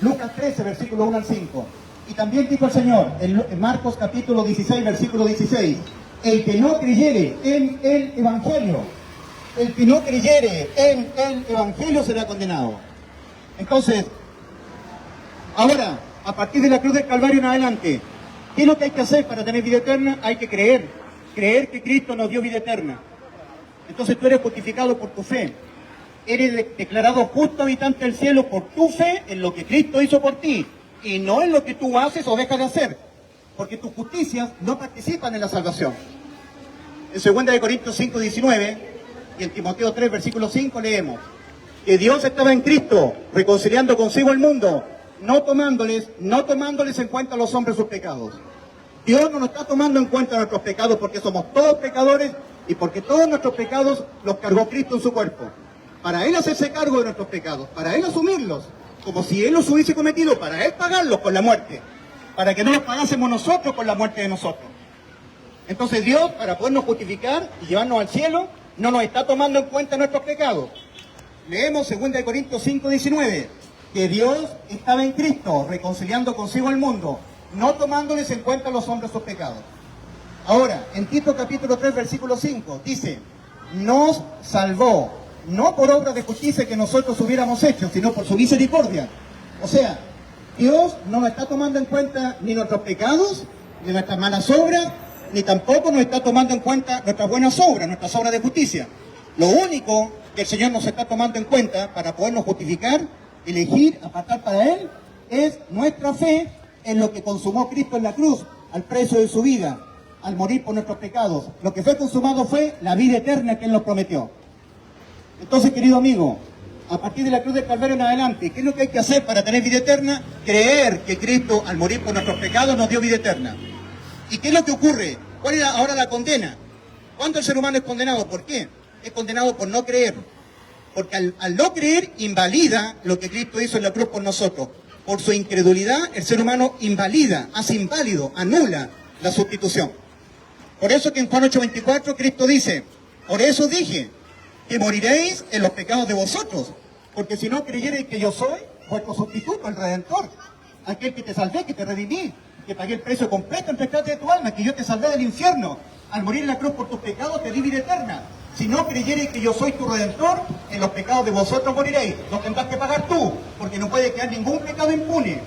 Lucas 13, versículo 1 al 5. Y también dijo el Señor, en Marcos capítulo 16, versículo 16, el que no creyere en el Evangelio, el que no creyere en el Evangelio será condenado. Entonces, ahora, a partir de la cruz del Calvario en adelante, ¿qué es lo que hay que hacer para tener vida eterna? Hay que creer que Cristo nos dio vida eterna. Entonces tú eres justificado por tu fe. Eres declarado justo habitante del cielo por tu fe en lo que Cristo hizo por ti y no en lo que tú haces o dejas de hacer, porque tus justicias no participan en la salvación. En 2 Corintios 5:19 y en Timoteo 3, versículo 5 leemos que Dios estaba en Cristo reconciliando consigo el mundo, no tomándoles en cuenta a los hombres sus pecados. Dios no nos está tomando en cuenta nuestros pecados porque somos todos pecadores y porque todos nuestros pecados los cargó Cristo en su cuerpo. Para Él hacerse cargo de nuestros pecados, para Él asumirlos, como si Él los hubiese cometido, para Él pagarlos con la muerte, para que no los pagásemos nosotros con la muerte de nosotros. Entonces Dios, para podernos justificar y llevarnos al cielo, no nos está tomando en cuenta nuestros pecados. Leemos 2 Corintios 5:19, que Dios estaba en Cristo, reconciliando consigo el mundo, no tomándoles en cuenta a los hombres sus pecados. Ahora, en Tito capítulo 3, versículo 5, dice, nos salvó, no por obras de justicia que nosotros hubiéramos hecho, sino por su misericordia. O sea, Dios no nos está tomando en cuenta ni nuestros pecados, ni nuestras malas obras, ni tampoco nos está tomando en cuenta nuestras buenas obras, nuestras obras de justicia. Lo único que el Señor nos está tomando en cuenta para podernos justificar, elegir, apartar para Él, es nuestra fe en lo que consumó Cristo en la cruz, al precio de su vida, al morir por nuestros pecados. Lo que fue consumado fue la vida eterna que Él nos prometió. Entonces, querido amigo, a partir de la cruz del Calvario en adelante, ¿qué es lo que hay que hacer para tener vida eterna? Creer que Cristo, al morir por nuestros pecados, nos dio vida eterna. ¿Y qué es lo que ocurre? ¿Cuál es ahora la condena? ¿Cuándo el ser humano es condenado? ¿Por qué? Es condenado por no creer. Porque al no creer, invalida lo que Cristo hizo en la cruz por nosotros. Por su incredulidad, el ser humano invalida, hace inválido, anula la sustitución. Por eso que en Juan 8:24 Cristo dice, por eso dije, que moriréis en los pecados de vosotros, porque si no creyereis que yo soy vuestro sustituto, el Redentor, aquel que te salvé, que te redimí, que pagué el precio completo en rescate de tu alma, que yo te salvé del infierno, al morir en la cruz por tus pecados te di vida eterna. Si no creyereis que yo soy tu Redentor, en los pecados de vosotros moriréis, los tendrás que pagar tú, porque no puede quedar ningún pecado impune.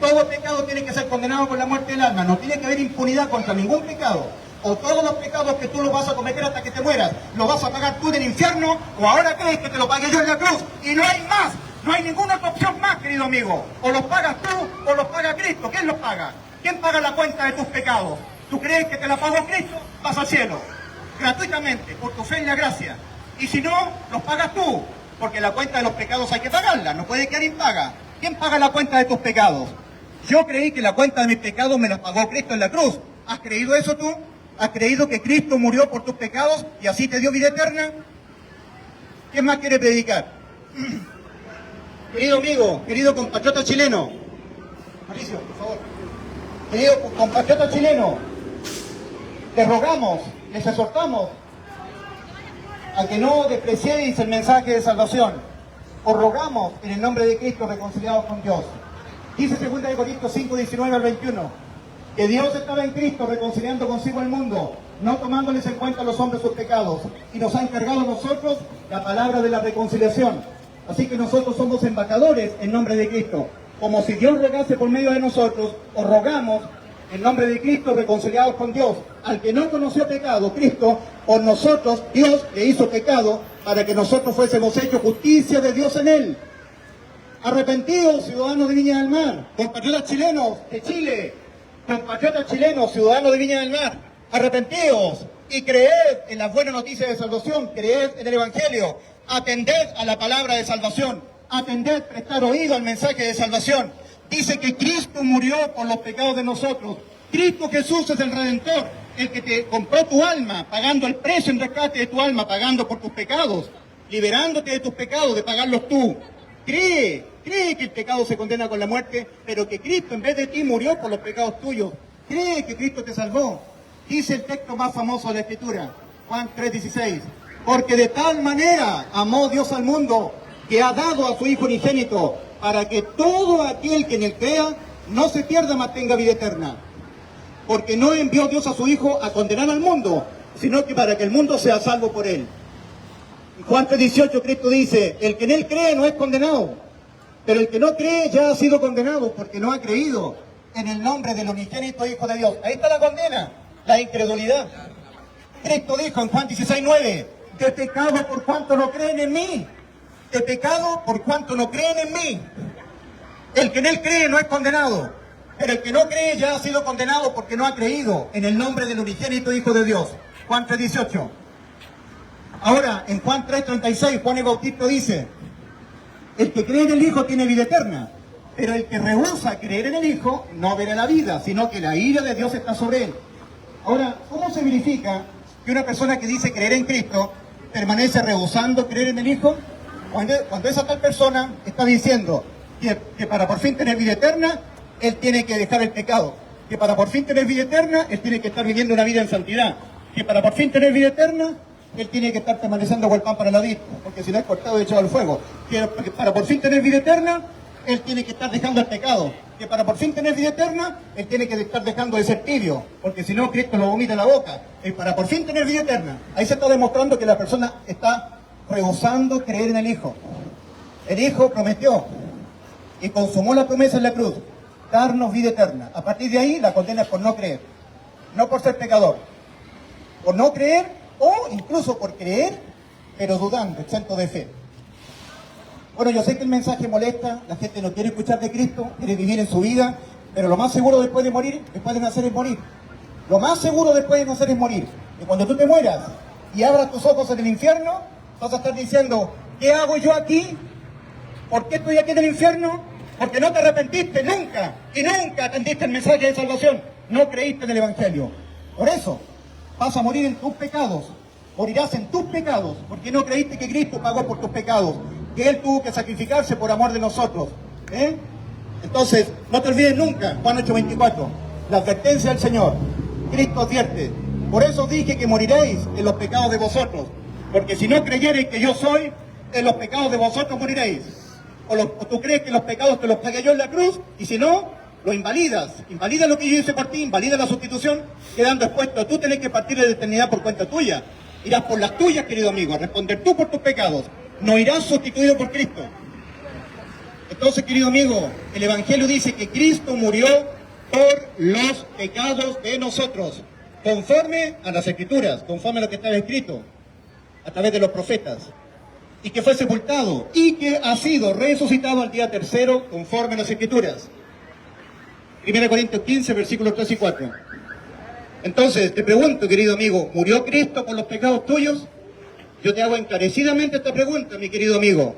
Todo pecado tiene que ser condenado con la muerte del alma, no tiene que haber impunidad contra ningún pecado. O todos los pecados que tú los vas a cometer hasta que te mueras, los vas a pagar tú en el infierno, o ahora crees que te lo pagué yo en la cruz, y no hay más, no hay ninguna otra opción más, querido amigo. O los pagas tú, o los paga Cristo. ¿Quién los paga? ¿Quién paga la cuenta de tus pecados? ¿Tú crees que te la pagó Cristo? Vas al cielo, gratuitamente, por tu fe en la gracia. Y si no, los pagas tú, porque la cuenta de los pecados hay que pagarla, no puede quedar impaga. ¿Quién paga la cuenta de tus pecados? Yo creí que la cuenta de mis pecados me la pagó Cristo en la cruz. ¿Has creído eso tú? ¿Has creído que Cristo murió por tus pecados y así te dio vida eterna? ¿Quién más quiere predicar? Querido amigo, querido compatriota chileno, Mauricio, por favor. Querido compatriota chileno, les rogamos, les exhortamos a que no despreciéis el mensaje de salvación. Os rogamos en el nombre de Cristo reconciliados con Dios. Dice 2 Corintios 5, 19 al 21, que Dios estaba en Cristo reconciliando consigo el mundo, no tomándoles en cuenta a los hombres sus pecados, y nos ha encargado a nosotros la palabra de la reconciliación. Así que nosotros somos embajadores en nombre de Cristo. Como si Dios rogase por medio de nosotros, os rogamos en nombre de Cristo reconciliados con Dios. Al que no conoció pecado, Cristo, por nosotros, Dios le hizo pecado para que nosotros fuésemos hechos justicia de Dios en él. Arrepentidos, ciudadanos de Viña del Mar, compatriotas chilenos de Chile, compatriotas chilenos, ciudadanos de Viña del Mar, arrepentidos y creed en las buenas noticias de salvación, creed en el Evangelio, atended a la palabra de salvación, atended, prestar oído al mensaje de salvación. Dice que Cristo murió por los pecados de nosotros. Cristo Jesús es el Redentor, el que te compró tu alma, pagando el precio en rescate de tu alma, pagando por tus pecados, liberándote de tus pecados, de pagarlos tú. Cree que el pecado se condena con la muerte, pero que Cristo en vez de ti murió por los pecados tuyos. Cree que Cristo te salvó. Dice el texto más famoso de la Escritura, Juan 3:16, porque de tal manera amó Dios al mundo, que ha dado a su Hijo unigénito, para que todo aquel que en él crea no se pierda, mas tenga vida eterna. Porque no envió Dios a su Hijo a condenar al mundo, sino que para que el mundo sea salvo por él. En Juan 3:18 Cristo dice, el que en él cree no es condenado, pero el que no cree ya ha sido condenado, porque no ha creído en el nombre del unigénito Hijo de Dios. Ahí está la condena, la incredulidad. Cristo dijo en Juan 16:9, de pecado por cuanto no creen en mí. De pecado por cuanto no creen en mí. El que en él cree no es condenado, pero el que no cree ya ha sido condenado porque no ha creído en el nombre del unigénito Hijo de Dios. Juan 3:18. Ahora, en Juan 3:36, Juan el Bautista dice, el que cree en el Hijo tiene vida eterna, pero el que rehúsa creer en el Hijo no verá la vida, sino que la ira de Dios está sobre él. Ahora, ¿cómo se verifica que una persona que dice creer en Cristo permanece rehusando creer en el Hijo? Cuando esa tal persona está diciendo que para por fin tener vida eterna, él tiene que dejar el pecado. Que para por fin tener vida eterna, él tiene que estar viviendo una vida en santidad. Que para por fin tener vida eterna, él tiene que estar permaneciendo con el pan para la vista, porque si no es cortado y echado al fuego. Que para por fin tener vida eterna, él tiene que estar dejando el pecado. Que para por fin tener vida eterna, él tiene que estar dejando de ser tibio, porque si no, Cristo lo vomita en la boca. Y para por fin tener vida eterna, ahí se está demostrando que la persona está rehusando creer en el Hijo. El Hijo prometió y consumó la promesa en la cruz, darnos vida eterna. A partir de ahí, la condena es por no creer, no por ser pecador, por no creer o incluso por creer, pero dudando, exento de fe. Bueno, yo sé que el mensaje molesta, la gente no quiere escuchar de Cristo, quiere vivir en su vida, pero lo más seguro después de morir, después de nacer es morir. Lo más seguro después de nacer es morir. Y cuando tú te mueras y abras tus ojos en el infierno, vas a estar diciendo, ¿qué hago yo aquí? ¿Por qué estoy aquí en el infierno? Porque no te arrepentiste nunca, y nunca atendiste el mensaje de salvación. No creíste en el Evangelio. Por eso, vas a morir en tus pecados. Morirás en tus pecados, porque no creíste que Cristo pagó por tus pecados, que Él tuvo que sacrificarse por amor de nosotros. Entonces, no te olvides nunca, Juan 8:24, la advertencia del Señor. Cristo advierte, por eso dije que moriréis en los pecados de vosotros, porque si no creyereis que yo soy, en los pecados de vosotros moriréis. O tú crees que los pecados te los pagué yo en la cruz, y si no, lo invalidas. Invalidas lo que yo hice por ti, invalidas la sustitución, quedando expuesto a tú tener que partir de la eternidad por cuenta tuya. Irás por las tuyas, querido amigo, a responder tú por tus pecados. No irás sustituido por Cristo. Entonces, querido amigo, el Evangelio dice que Cristo murió por los pecados de nosotros, conforme a las Escrituras, conforme a lo que estaba escrito a través de los profetas, y que fue sepultado, y que ha sido resucitado al día tercero, conforme a las Escrituras. 1 Corintios 15, versículos 3 y 4. Entonces, te pregunto, querido amigo, ¿murió Cristo por los pecados tuyos? Yo te hago encarecidamente esta pregunta, mi querido amigo.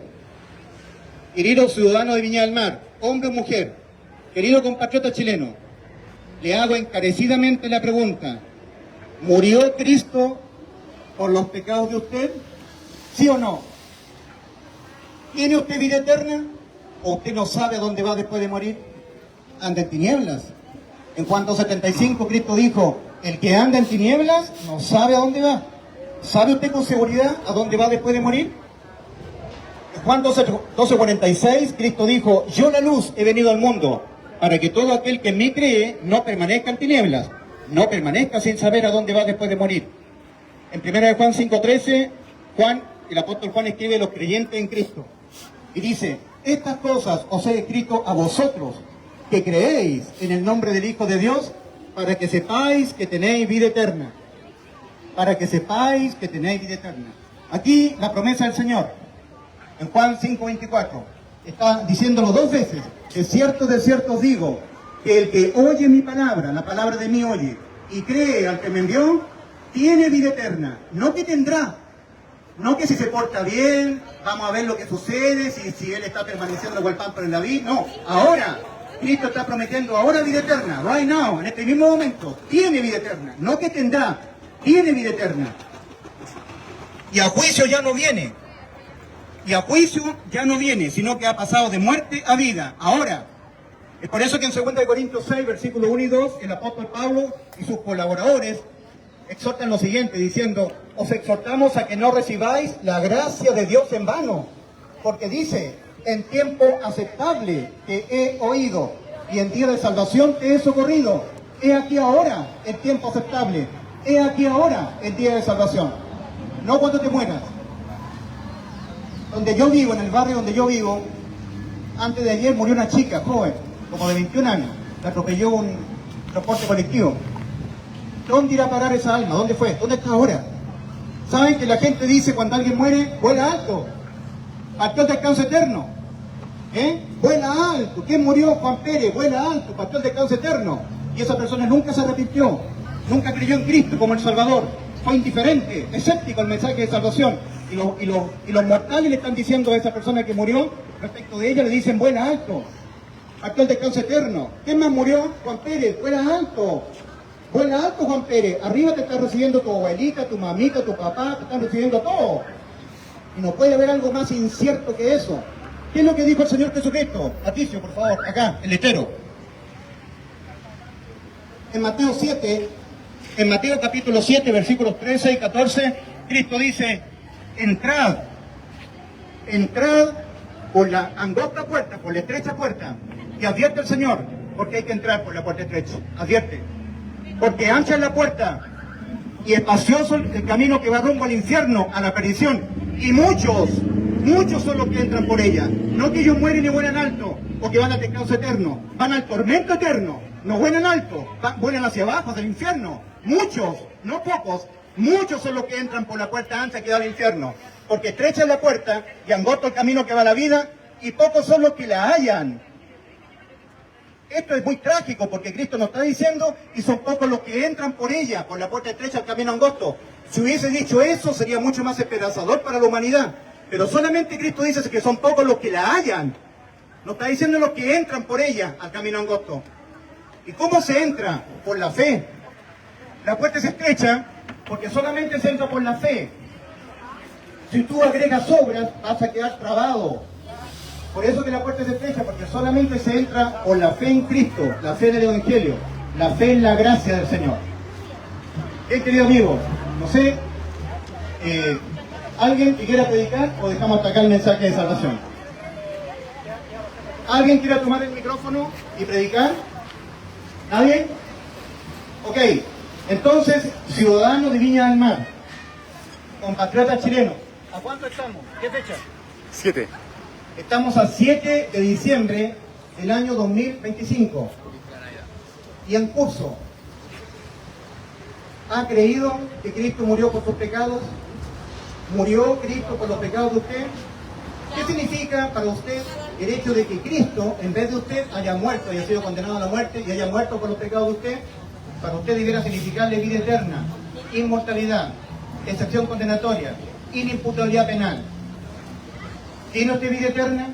Querido ciudadano de Viña del Mar, hombre o mujer, querido compatriota chileno, le hago encarecidamente la pregunta, ¿murió Cristo por los pecados de usted? ¿Sí o no? ¿Tiene usted vida eterna? ¿O usted no sabe a dónde va después de morir? anda en tinieblas. En Juan 2:75 Cristo dijo, el que anda en tinieblas no sabe a dónde va. ¿Sabe usted con seguridad a dónde va después de morir? En Juan 12:46 Cristo dijo, yo la luz he venido al mundo, para que todo aquel que en mí cree no permanezca en tinieblas, no permanezca sin saber a dónde va después de morir. En 1 Juan 5:13, el apóstol Juan escribe a los creyentes en Cristo y dice, estas cosas os he escrito a vosotros, que creéis en el nombre del Hijo de Dios, para que sepáis que tenéis vida eterna. Para que sepáis que tenéis vida eterna. Aquí la promesa del Señor, en Juan 5:24, está diciéndolo 2 veces. De cierto os digo, que el que oye mi palabra, la palabra de mí oye, y cree al que me envió, tiene vida eterna. No que tendrá, no que si se porta bien, vamos a ver lo que sucede, si él está permaneciendo como el pámpano en la vid. No, ahora, Cristo está prometiendo ahora vida eterna, right now, en este mismo momento, tiene vida eterna. No que tendrá, tiene vida eterna. Y a juicio ya no viene. Y a juicio ya no viene, sino que ha pasado de muerte a vida, ahora. Es por eso que en 2 Corintios 6, versículos 1 y 2, el apóstol Pablo y sus colaboradores exhortan lo siguiente, diciendo, os exhortamos a que no recibáis la gracia de Dios en vano, porque dice, en tiempo aceptable te he oído, y en día de salvación te he socorrido. He aquí ahora el tiempo aceptable, he aquí ahora el día de salvación. No cuando te mueras. Donde yo vivo, en el barrio donde yo vivo, antes de ayer murió una chica joven, como de 21 años, la atropelló un transporte colectivo. ¿Dónde irá a parar esa alma? ¿Dónde fue? ¿Dónde está ahora? ¿Saben que la gente dice cuando alguien muere, vuela alto? Partió al descanso eterno. Vuela alto. ¿Quién murió? Juan Pérez, vuela alto, partió al descanso eterno. Y esa persona nunca se arrepintió, nunca creyó en Cristo como el Salvador. Fue indiferente, escéptico al mensaje de salvación. Y los mortales le están diciendo a esa persona que murió, respecto de ella, le dicen, vuela alto, partió al descanso eterno. ¿Quién más murió? Juan Pérez, vuela alto. Vuela alto, Juan Pérez. Arriba te está recibiendo tu abuelita, tu mamita, tu papá, te están recibiendo todo. Y no puede haber algo más incierto que eso. ¿Qué es lo que dijo el Señor Jesucristo? Patricio, por favor, acá, el letrero. En Mateo 7, en Mateo capítulo 7, versículos 13 y 14, Cristo dice, entrad por la angosta puerta, por la estrecha puerta, y advierte el Señor, porque hay que entrar por la puerta estrecha, advierte. Porque ancha es la puerta y espacioso el camino que va rumbo al infierno, a la perdición. Y muchos son los que entran por ella. No que ellos mueren y vuelan alto, o que van al descanso eterno. Van al tormento eterno. No vuelan alto, vuelan hacia abajo, hacia el infierno. Muchos, no pocos, muchos son los que entran por la puerta ancha que da al infierno. Porque estrecha es la puerta y angosto el camino que va a la vida, y pocos son los que la hallan. Esto es muy trágico porque Cristo nos está diciendo y son pocos los que entran por ella, por la puerta estrecha al camino angosto. Si hubiese dicho eso sería mucho más esperanzador para la humanidad. Pero solamente Cristo dice que son pocos los que la hallan. Nos está diciendo los que entran por ella al camino angosto. ¿Y cómo se entra? Por la fe. La puerta es estrecha porque solamente se entra por la fe. Si tú agregas obras vas a quedar trabado. Por eso que la puerta es estrecha, porque solamente se entra por la fe en Cristo, la fe del Evangelio, la fe en la gracia del Señor. Bien, querido amigo, no sé, ¿alguien que quiera predicar o dejamos hasta acá el mensaje de salvación? ¿Alguien quiera tomar el micrófono y predicar? ¿Nadie? Ok, entonces, ciudadanos de Viña del Mar, compatriotas chilenos, ¿a cuánto estamos? ¿Qué fecha? 7. Estamos a 7 de diciembre del año 2025 y en curso. ¿Ha creído que Cristo murió por sus pecados? ¿Murió Cristo por los pecados de usted? ¿Qué significa para usted el hecho de que Cristo, en vez de usted, haya muerto, haya sido condenado a la muerte y haya muerto por los pecados de usted? Para usted debiera significarle vida eterna, inmortalidad, excepción condenatoria, inimputabilidad penal. ¿Tiene usted vida eterna?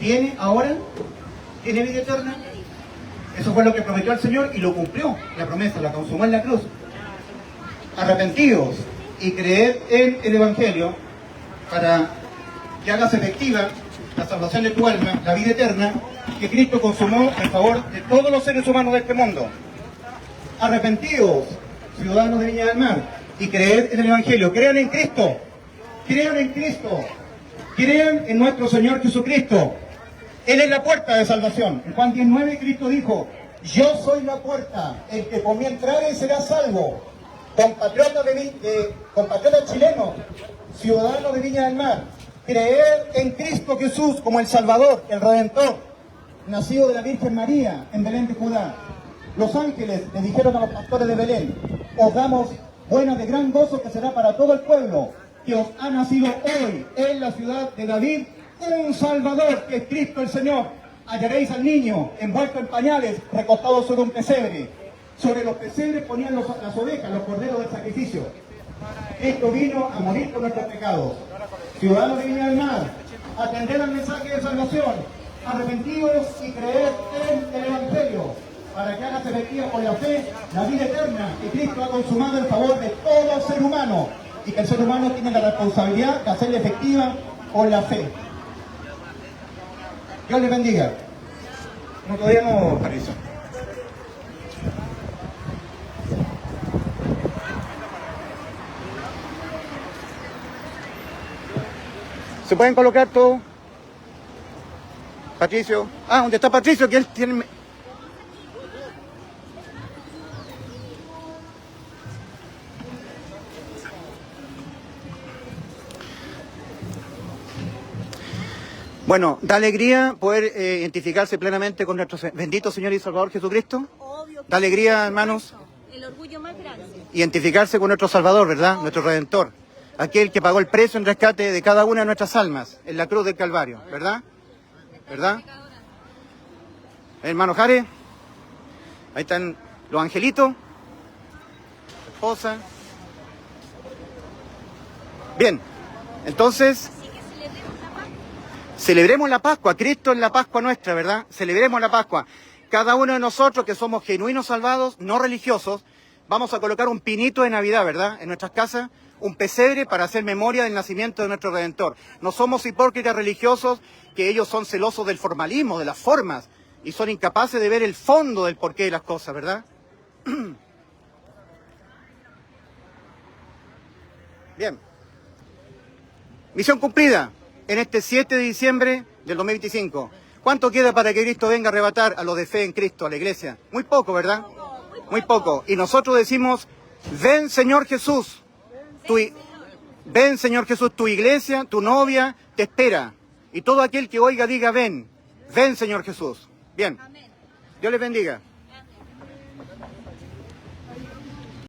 ¿Tiene ahora? ¿Tiene vida eterna? Eso fue lo que prometió el Señor y lo cumplió. La promesa la consumó en la cruz. Arrepentidos y creed en el Evangelio para que hagas efectiva la salvación de tu alma, la vida eterna, que Cristo consumó en favor de todos los seres humanos de este mundo. Arrepentidos, ciudadanos de Viña del Mar, y creed en el Evangelio. Crean en Cristo. Crean en Cristo. Crean en nuestro Señor Jesucristo. Él es la puerta de salvación. En Juan 19 Cristo dijo: yo soy la puerta, el que por mí entrare será salvo. Compatriotas chilenos, ciudadanos de Viña del Mar, creer en Cristo Jesús como el Salvador, el Redentor, nacido de la Virgen María en Belén de Judá. Los ángeles le dijeron a los pastores de Belén: os damos buena de gran gozo que será para todo el pueblo, que os ha nacido hoy en la ciudad de David un Salvador, que es Cristo el Señor. Hallaréis al niño envuelto en pañales, recostado sobre un pesebre. Sobre los pesebres ponían las ovejas, los corderos del sacrificio. Cristo vino a morir por nuestros pecados. Ciudadanos de Viña del Mar, atender al mensaje de salvación, arrepentidos y creer en el Evangelio, para que hagas efectiva por la fe la vida eterna que Cristo ha consumado en favor de todo ser humano, y que el ser humano tiene la responsabilidad de hacerla efectiva por la fe. Dios les bendiga. No, todavía no, París. ¿Se pueden colocar todo? Patricio. Ah, ¿dónde está Patricio? Que él tiene... Bueno, da alegría poder identificarse plenamente con nuestro bendito Señor y Salvador Jesucristo. Obvio que Da alegría, hermanos, el orgullo más grande. identificarse con nuestro Salvador, ¿verdad? Nuestro Redentor. Aquel que pagó el precio en rescate de cada una de nuestras almas en la cruz del Calvario, ¿verdad? ¿Verdad? Hermano Jare, ahí están los angelitos, la esposa. Bien, entonces, Así que celebremos la paz. celebremos la Pascua. Cristo es la Pascua nuestra, ¿verdad? Celebremos la Pascua. Cada uno de nosotros que somos genuinos salvados, no religiosos, vamos a colocar un pinito de Navidad, ¿verdad? En nuestras casas, un pesebre para hacer memoria del nacimiento de nuestro Redentor. No somos hipócritas religiosos, que ellos son celosos del formalismo, de las formas, y son incapaces de ver el fondo del porqué de las cosas, ¿verdad? Bien. Misión cumplida en este 7 de diciembre del 2025. ¿Cuánto queda para que Cristo venga a arrebatar a los de fe en Cristo, a la iglesia? Muy poco, ¿verdad? Muy poco. Y nosotros decimos: ven, Señor Jesús. Ven, Señor Jesús, tu iglesia, tu novia te espera. Y todo aquel que oiga diga: ven, ven, Señor Jesús. Bien. Dios les bendiga.